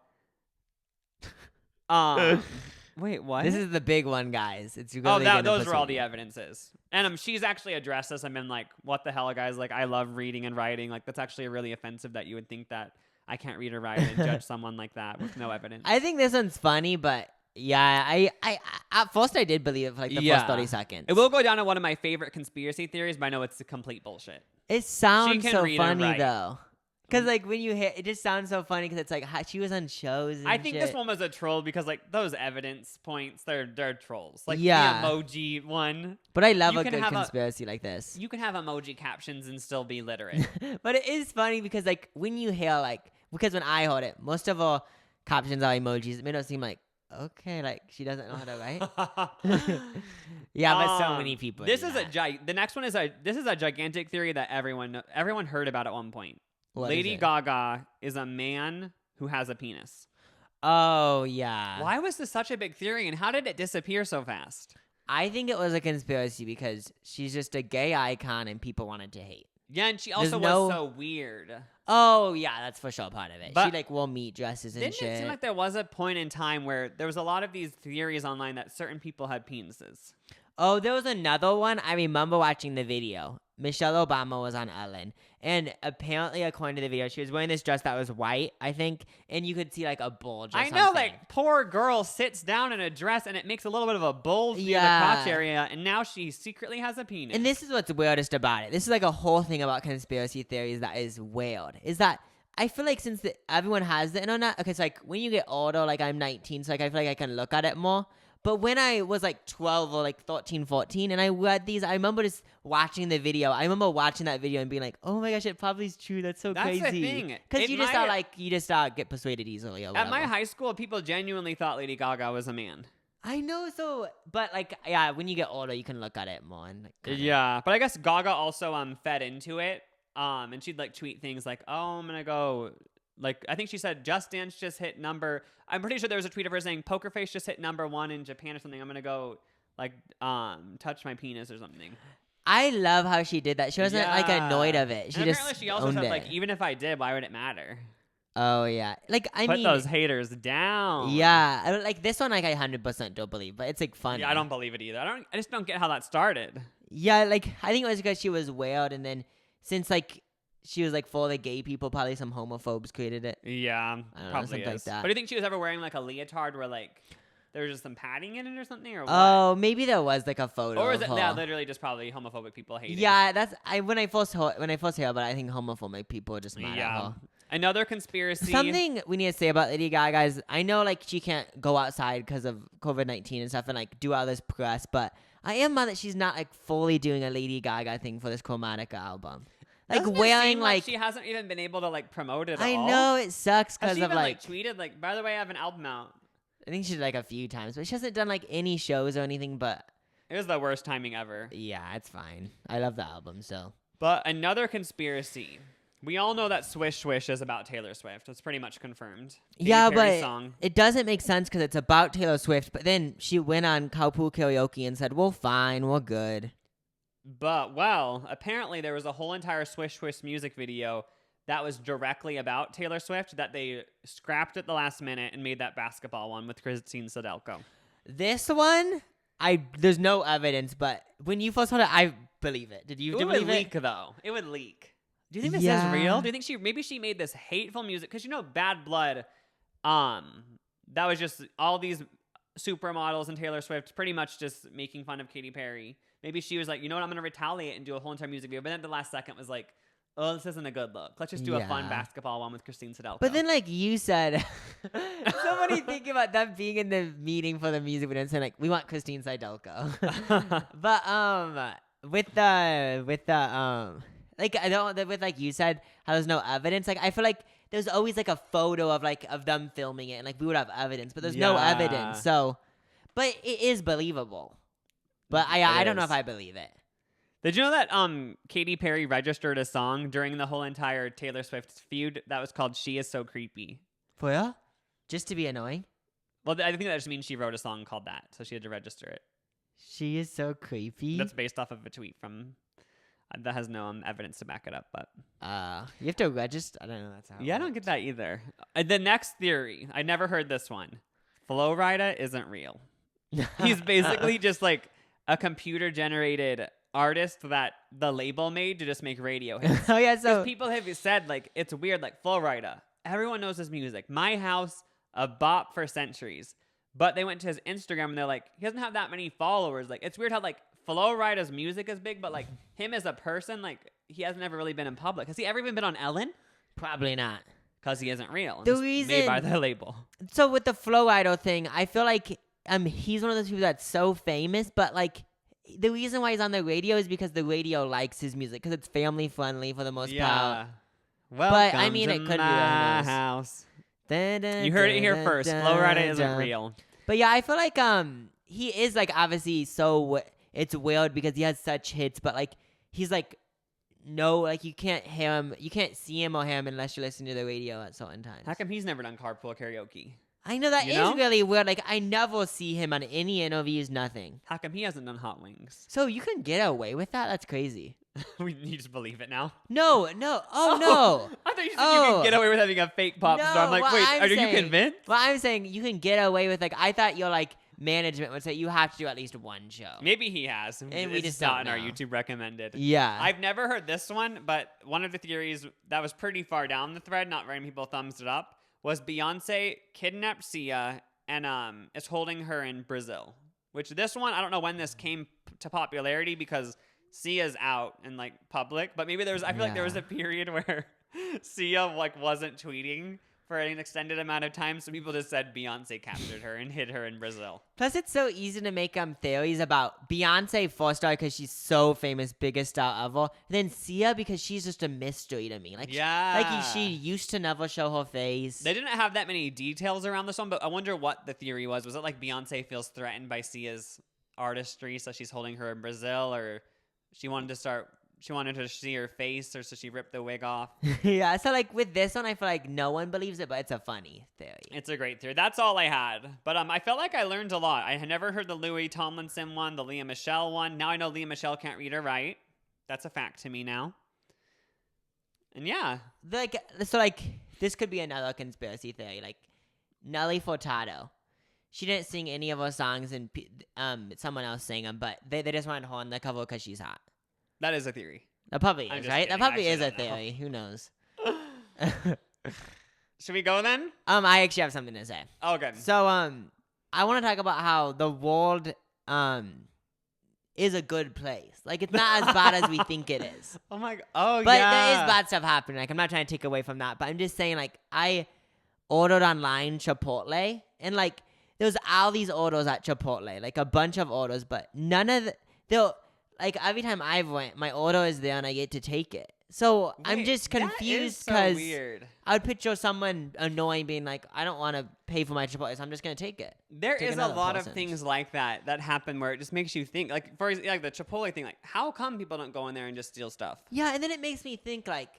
wait, what? This is the big one, guys. It's really those were all the evidences. And she's actually addressed this. I've been like, what the hell, guys? Like, I love reading and writing. Like, that's actually really offensive that you would think that I can't read or write and judge someone like that with no evidence. I think this one's funny, but yeah, I at first I did believe it for like the first 30 seconds. It will go down to one of my favorite conspiracy theories, but I know it's complete bullshit. It sounds can so read and funny write. though. Because, like, when you hear it, just sounds so funny because it's like she was on shows and I think shit. this one was a troll because, like, those evidence points, they're trolls. Like, Yeah. the emoji one. But I love You a can good have conspiracy like this. You can have emoji captions and still be literate. But it is funny because, like, when you hear, like, because when I heard it, most of our captions are emojis. It made it seem like, okay, like, she doesn't know how to write. Yeah, but so many people This do is that. the next one is a gigantic theory that everyone heard about at one point. What is Lady it? Gaga is a man who has a penis. Oh, yeah. Why was this such a big theory, and how did it disappear so fast? I think it was a conspiracy because she's just a gay icon and people wanted to hate. Yeah, and she also no- was so weird. Oh, yeah, that's for sure part of it. But- she, like, wore meat dresses and Didn't shit. it seem like there was a point in time where there was a lot of these theories online that certain people had penises? Oh, there was another one. I remember watching the video. Michelle Obama was on Ellen, and apparently, according to the video, she was wearing this dress that was white, I think, and you could see like a bulge. Or I know, like poor girl sits down in a dress and it makes a little bit of a bulge near the crotch area, and now she secretly has a penis. And this is what's weirdest about it. This is like a whole thing about conspiracy theories that is weird. Is that I feel like since everyone has the internet, okay, so like when you get older, like I'm 19, so like I feel like I can look at it more. But when I was like 12 or like 13, 14, and I read these, I remember just watching the video. I remember watching that video and being like, oh my gosh, it probably is true. That's so crazy. That's the thing. Because you just get persuaded easily or whatever. At my high school, people genuinely thought Lady Gaga was a man. I know, so, but like, yeah, when you get older, you can look at it more. And like, yeah, but I guess Gaga also fed into it. And she'd like tweet things like, oh, I'm going to go... Like, I think she said Just Dance just hit I'm pretty sure there was a tweet of her saying Poker Face just hit #1 in Japan or something. I'm going to go, like, touch my penis or something. I love how she did that. She wasn't, like, annoyed of it. Apparently she also said, like, even if I did, why would it matter? Oh, yeah. Like, I mean... Put those haters down. Yeah. Like, this one, like, I 100% don't believe, but it's, like, funny. Yeah, I don't believe it either. I just don't get how that started. Yeah, like, I think it was because she was weird, and then since, like... She was like for the gay people, probably some homophobes created it. Yeah, probably is. Like that. But do you think she was ever wearing like a leotard where like there was just some padding in it or something, or what? Oh, maybe there was like a photo. Or is it literally just probably homophobic people hating? Yeah, when I first heard about it, I think homophobic people are just mad at her. Another conspiracy. Something we need to say about Lady Gaga is I know like she can't go outside because of COVID-19 and stuff and like do all this press, but I am mad that she's not like fully doing a Lady Gaga thing for this Chromatica album. Like Doesn't wearing like she hasn't even been able to like promote it at all. I know it sucks because of like tweeted like, by the way, I have an album out. I think she did like a few times, but she hasn't done like any shows or anything. But it was the worst timing ever. Yeah, it's fine. I love the album so. But another conspiracy. We all know that Swish Swish is about Taylor Swift. It's pretty much confirmed. Yeah, but it doesn't make sense because it's about Taylor Swift. But then she went on Carpool Karaoke and said, "Well, fine, we're good." But, well, apparently there was a whole entire Swish Swish music video that was directly about Taylor Swift that they scrapped at the last minute and made that basketball one with Christine Sadelko. This one, there's no evidence, but when you first heard it, I believe it. Did you believe it? It would leak, though. It would leak. Do you think this is real? Do you think maybe she made this hateful music? Because, Bad Blood, that was just all these supermodels and Taylor Swift pretty much just making fun of Katy Perry. Maybe she was like, you know what, I'm going to retaliate and do a whole entire music video. But then at the last second was like, oh, this isn't a good look. Let's just do a fun basketball one with Christine Sadelko. But then, like you said, somebody thinking about them being in the meeting for the music video and saying, like, we want Christine Sadelko. But with like you said, how there's no evidence. Like I feel like there's always like a photo of them filming it, and like we would have evidence, but there's no evidence. So, but it is believable. But I don't know if I believe it. Did you know that Katy Perry registered a song during the whole entire Taylor Swift feud that was called "She Is So Creepy"? For real? Just to be annoying? Well, I think that just means she wrote a song called that, so she had to register it. She is so creepy. That's based off of a tweet from that has no evidence to back it up, but you have to register. I don't know. That's how. Yeah, I don't get that either. The next theory, I never heard this one. Flo Rida isn't real. He's basically just like a computer-generated artist that the label made to just make radio hits. Oh yeah, so people have said like it's weird, like Flo Rida. Everyone knows his music. My House, a bop for centuries. But they went to his Instagram and they're like, he doesn't have that many followers. Like it's weird how like Flo Rida's music is big, but like him as a person, like he hasn't ever really been in public. Has he ever even been on Ellen? Probably not. Because he isn't real. The reason made by the label. So with the Flo Rida thing, I feel like he's one of those people that's so famous, but like the reason why he's on the radio is because the radio likes his music because it's family friendly for the most part. Well, but I mean, it could be my house. You heard it here first. Flo Rida isn't real. But yeah, I feel like he is like obviously so it's weird because he has such hits, but like he's like no, like you can't hear him, you can't see him or hear him unless you listen to the radio at certain times. How come he's never done carpool karaoke? I know that is really weird. Like I never see him on any interviews, nothing. How come he hasn't done Hot Wings? So you can get away with that? That's crazy. You just believe it now? No. Oh, no. I thought you said you can get away with having a fake pop star. I'm like, wait, are you convinced? Well, I'm saying you can get away with, like, I thought you're, like, management would say you have to do at least one show. Maybe he has. And we It's just not don't in our know. YouTube recommended. Yeah. I've never heard this one, but one of the theories that was pretty far down the thread, not very many people thumbs it up, was Beyonce kidnapped Sia and is holding her in Brazil. Which this one, I don't know when this came to popularity because Sia's out in like public, but maybe I feel like there was a period where Sia like wasn't tweeting for an extended amount of time, so people just said Beyonce captured her and hid her in Brazil. Plus, it's so easy to make theories about Beyonce first star because she's so famous, biggest star ever. And then Sia because she's just a mystery to me. Like, she used to never show her face. They didn't have that many details around this one, but I wonder what the theory was. Was it like Beyonce feels threatened by Sia's artistry, so she's holding her in Brazil, or she wanted to see her face, or so she ripped the wig off? Yeah, so like with this one, I feel like no one believes it, but it's a funny theory. It's a great theory. That's all I had. But I felt like I learned a lot. I had never heard the Louie Tomlinson one, the Leah Michelle one. Now I know Leah Michelle can't read or write. That's a fact to me now. And yeah. This could be another conspiracy theory. Like, Nelly Furtado. She didn't sing any of her songs, and someone else sang them, but they just wanted her on the cover because she's hot. That is a theory. That probably I'm is, just right? kidding. That probably I is a actually don't know. theory. Who knows? Should we go then? I actually have something to say. Oh, good. So, I want to talk about how the world, is a good place. Like, it's not as bad as we think it is. Oh my god. Oh, But yeah. there is bad stuff happening. Like, I'm not trying to take away from that, but I'm just saying, like, I ordered online Chipotle, and, like, there was all these orders at Chipotle, like, a bunch of orders, but none of like, every time I've went, my order is there, and I get to take it. So, I'm Wait, just that is confused so because weird. I would picture someone annoying being like, I don't want to pay for my Chipotle, so I'm just going to take it. There Take is a another lot person's. of things like that happen where it just makes you think. Like, for example, like the Chipotle thing. Like, how come people don't go in there and just steal stuff? Yeah, and then it makes me think, like,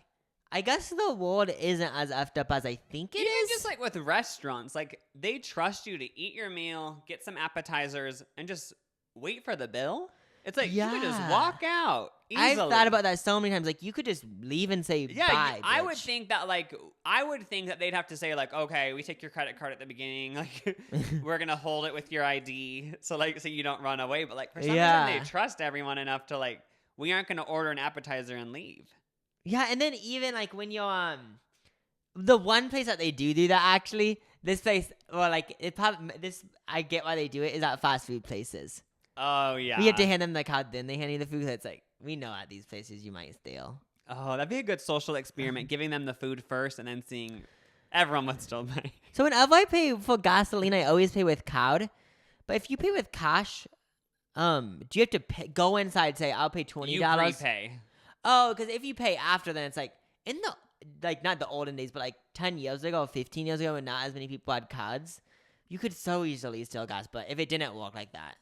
I guess the world isn't as effed up as I think it Even is. just like with restaurants, like they trust you to eat your meal, get some appetizers, and just wait for the bill. It's like you could just Yeah. walk out easily. I've thought about that so many times. Like, you could just leave and say Yeah, bye, I would bitch. think that they'd have to say like, okay, we take your credit card at the beginning, like we're gonna hold it with your ID, so you don't run away. But like for some Yeah. reason, they trust everyone enough to like, we aren't gonna order an appetizer and leave. Yeah, and then even like when you're the one place that they do that actually, this place, well, like I get why they do it, is at fast food places. Oh yeah. We have to hand them the card, then they hand you the food. It's like, we know at these places you might steal. Oh, that'd be a good social experiment, giving them the food first and then seeing everyone would still pay. So whenever I pay for gasoline, I always pay with card. But if you pay with cash, do you have to go inside, say I'll pay $20? You prepay. Oh, because if you pay after, then it's like in the like not the olden days, but like 10 years ago, or 15 years ago, when not as many people had cards, you could so easily steal gas. But if it didn't work like that,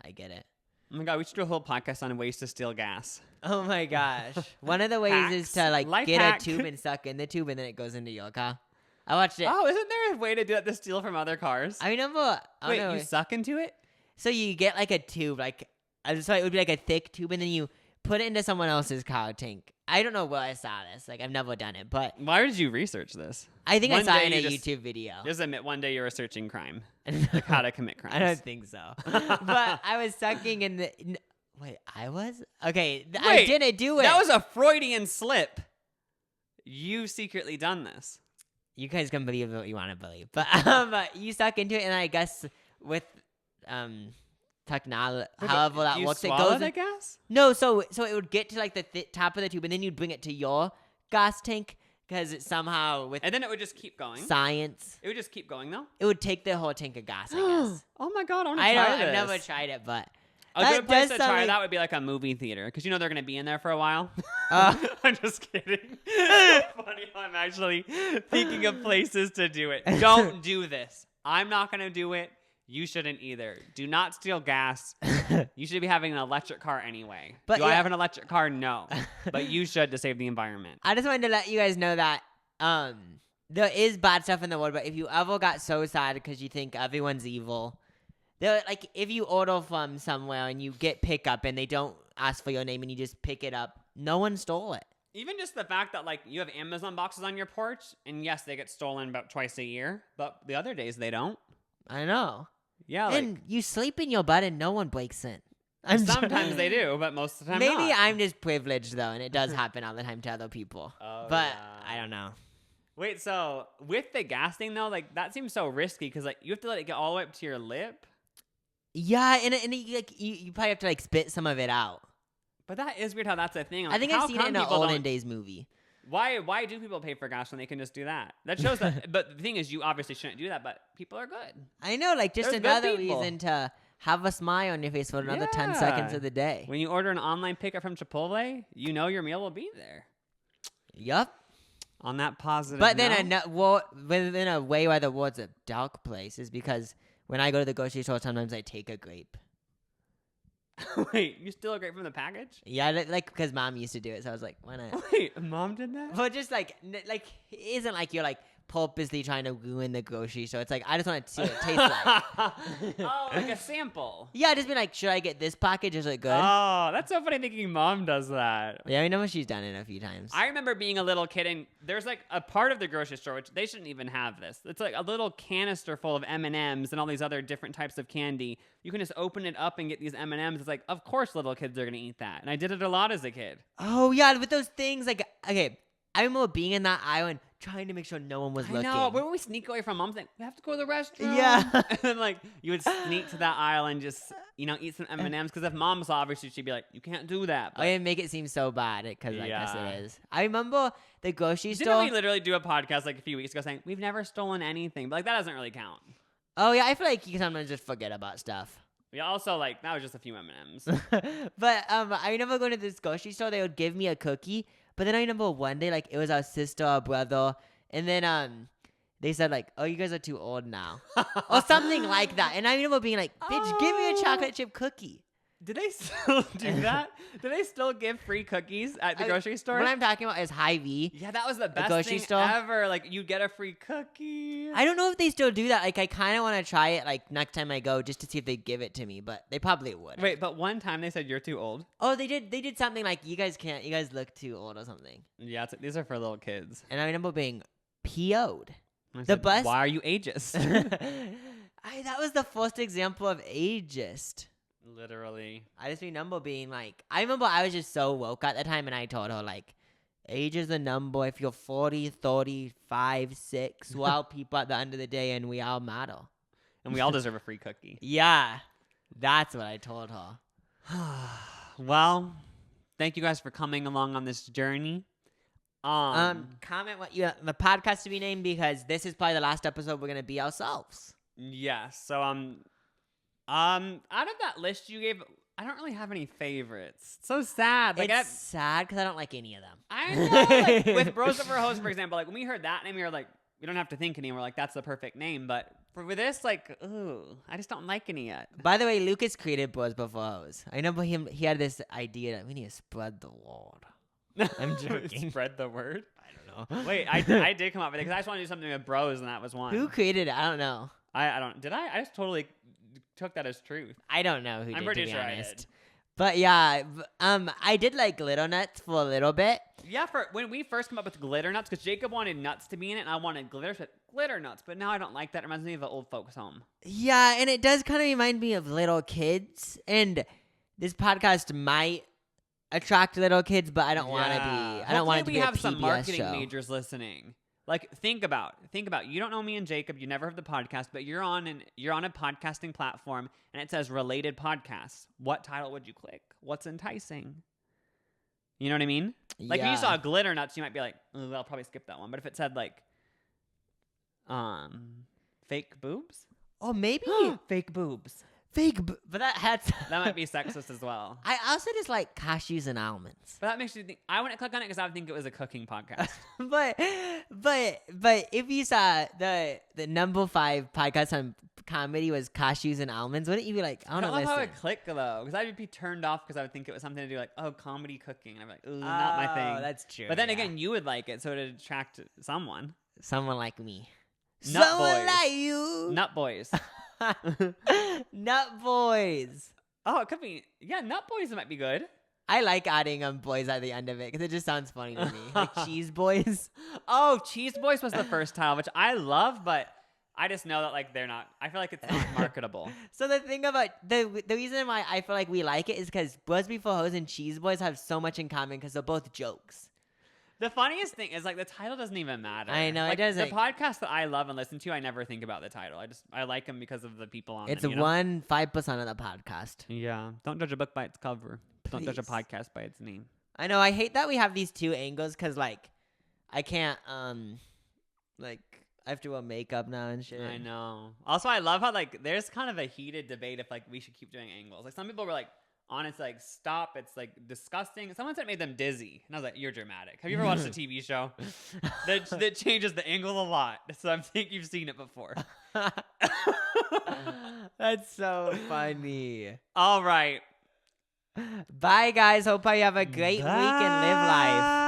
I get it. Oh my god, we should do a whole podcast on ways to steal gas. Oh my gosh. One of the ways is to like Life get hack. a tube and suck in the tube and then it goes into your car. I watched it. Oh, isn't there a way to do that to steal from other cars? I remember. I Wait, don't know. you suck into it? So you get like a tube, like so it would be like a thick tube, and then you put it into someone else's car tank. I don't know where I saw this. Like, I've never done it, but Why did you research this? I think One I saw day it in a you just- YouTube video. Just admit one day you were searching crime, like how to commit crimes. I don't think so. But I was sucking in the. Wait, I was? Okay, I Wait, didn't do it. That was a Freudian slip. You've secretly done this. You guys can believe what you want to believe, but you suck into it, and I guess with technology, however that Do you works, it swallow goes. the gas? No, so it would get to like the top of the tube, and then you'd bring it to your gas tank because it somehow with And then it would just keep going. science, It would just keep going though. it would take the whole tank of gas. I guess. Oh my god, I want to I try don't. this. I've never tried it, but A that good place does to sound try like- that would be like a movie theater, because you know they're gonna be in there for a while. Uh, I'm just kidding. It's funny how I'm actually thinking of places to do it. Don't do this. I'm not gonna do it. You shouldn't either. Do not steal gas. You should be having an electric car anyway. But do I yeah. have an electric car? No. But you should to save the environment. I just wanted to let you guys know that there is bad stuff in the world, but if you ever got so sad because you think everyone's evil, like if you order from somewhere and you get pickup and they don't ask for your name and you just pick it up, no one stole it. Even just the fact that like you have Amazon boxes on your porch, and yes, they get stolen about twice a year, but the other days they don't. I know. Yeah, like, And you sleep in your bed and no one breaks in. sometimes they do, but most of the time Maybe not. I'm just privileged though, and it does happen all the time to other people. Oh, but yeah. I don't know. Wait, so with the gas thing though, like that seems so risky because like you have to let it get all the way up to your lip. Yeah, and you probably have to like spit some of it out. But that is weird how that's a thing. Like, I think how I've seen it come in an people olden don't- days movie. Why do people pay for gas when they can just do that? That shows that. But the thing is, you obviously shouldn't do that. But people are good. I know, like just There's good another people. reason to have a smile on your face for another 10 Yeah. seconds of the day. When you order an online pickup from Chipotle, you know your meal will be there. Yup. On that positive But note, then within a way why the world's a dark place is because when I go to the grocery store, sometimes I take a grape. wait, you steal a grape from the package? Yeah, like because mom used to do it, so I was like, why not? Wait, mom did that? Well, just like it isn't like you're like purposely trying to ruin the grocery store. It's like I just want to see what it tastes like. Oh, like a sample. Yeah, just be like, should I get this package? Is it good? Oh, that's so funny thinking mom does that. Yeah, I know she's done it a few times. I remember being a little kid, and there's like a part of the grocery store which they shouldn't even have this. It's like a little canister full of M&Ms and all these other different types of candy. You can just open it up and get these M&Ms. It's like, of course, little kids are gonna eat that, and I did it a lot as a kid. Oh yeah, with those things like okay, I remember being in that aisle and trying to make sure no one was I looking. know. When we sneak away from mom's, like we have to go to the restroom. Yeah. and then like you would sneak to that aisle and just eat some M&Ms because if mom saw, obviously she'd be like, you can't do that. I didn't make it seem so bad because I guess Yeah. it is. I remember the grocery Didn't store. we literally do a podcast like a few weeks ago saying we've never stolen anything? But like that doesn't really count. Oh yeah, I feel like you sometimes just forget about stuff. We also like that was just a few M&Ms. But I remember going to this grocery store. They would give me a cookie, but then I remember one day like it was our sister or brother, and then they said like, "Oh, you guys are too old now," or something like that. And I remember being like, "Bitch, give me a chocolate chip cookie." Do they still do that? Do they still give free cookies at the grocery store? What I'm talking about is Hy-Vee. Yeah, that was the best grocery thing store? ever. Like you get a free cookie. I don't know if they still do that. Like I kind of want to try it like next time I go just to see if they give it to me, but they probably would. Wait, but one time they said you're too old. Oh, they did. They did something like you guys can't. You guys look too old or something. Yeah, these are for little kids. And I remember being PO'd. I The said, bus- Why are you ageist? That was the first example of ageist. Literally. I just remember being like, I remember I was just so woke at the time, and I told her like, age is a number. If you're 40, 35, 6, we're all people at the end of the day, and we all matter. And we all deserve a free cookie. Yeah, that's what I told her. Well, thank you guys for coming along on this journey. Comment what you want the podcast to be named because this is probably the last episode we're gonna be ourselves. Yes. So out of that list you gave, I don't really have any favorites. It's so sad. Like It's sad because I don't like any of them. I know. Like, with Bros Over Hoes, for example, like when we heard that name, we were like, we don't have to think anymore. Like that's the perfect name. But with this, like, ooh, I just don't like any yet. By the way, Lucas created Bros Before Hoes. I remember he had this idea that we need to spread the word. I'm joking. Spread the word. I don't know. Wait, I did come up with it because I just want to do something with bros, and that was one. Who created it? I don't know. I don't. Did I? I just totally took that as truth. I don't know who I'm did, pretty to be sure I honest. did. But yeah, I did like glitter nuts for a little bit. Yeah, for when we first came up with glitter nuts, because Jacob wanted nuts to be in it, and I wanted glitter nuts. But now I don't like that. It reminds me of the old folks' home. Yeah, and it does kind of remind me of little kids. And this podcast might attract little kids, but I don't want to be. I don't want it to Hopefully be we a have PBS some marketing show. majors listening. Like think about. You don't know me and Jacob. You never heard the podcast, but you're on a podcasting platform, and it says related podcasts. What title would you click? What's enticing? You know what I mean? Like if Yeah. you saw glitter nuts, you might be like, "Ooh, I'll probably skip that one." But if it said like, fake boobs, Oh, maybe fake boobs, but that that might be sexist as well. I also just like cashews and almonds. But that makes you think. I wouldn't click on it because I would think it was a cooking podcast. but if you saw the number 5 podcast on comedy was cashews and almonds, wouldn't you be like, I I don't don't know, know how listen. it click though, because I would be turned off because I would think it was something to do like, oh, comedy cooking, and I'm like, ooh, not my thing. Oh, that's true. But then yeah. again, you would like it, so it'd attract someone. someone like me, Nut someone boys. like you, Nut boys. nut boys. Oh, it could be. Yeah, nut boys might be good. I like adding boys at the end of it because it just sounds funny to me, like cheese boys. Oh, cheese boys was the first title, which I love, but I just know that like they're not. I feel like it's not marketable. So the thing about the reason why I feel like we like it is because Bros Before Hoes and Cheese Boys have so much in common because they're both jokes. The funniest thing is like the title doesn't even matter. I know, it like, doesn't. The podcast that I love and listen to, I never think about the title. I like them because of the people on It's them. You know? 5% of the podcast. Yeah. Don't judge a book by its cover. Don't judge a Please. podcast by its name. I know. I hate that we have these two angles because like I can't like I have to wear makeup now and shit. I know. Also, I love how like there's kind of a heated debate if like we should keep doing angles. Like some people were like, honestly, like stop. It's like disgusting. Someone said it made them dizzy, and I was like, you're dramatic. Have you ever watched a TV show that changes the angle a lot? So I think you've seen it before. That's so funny. All right. Bye, guys. Hope you have a great week and live life.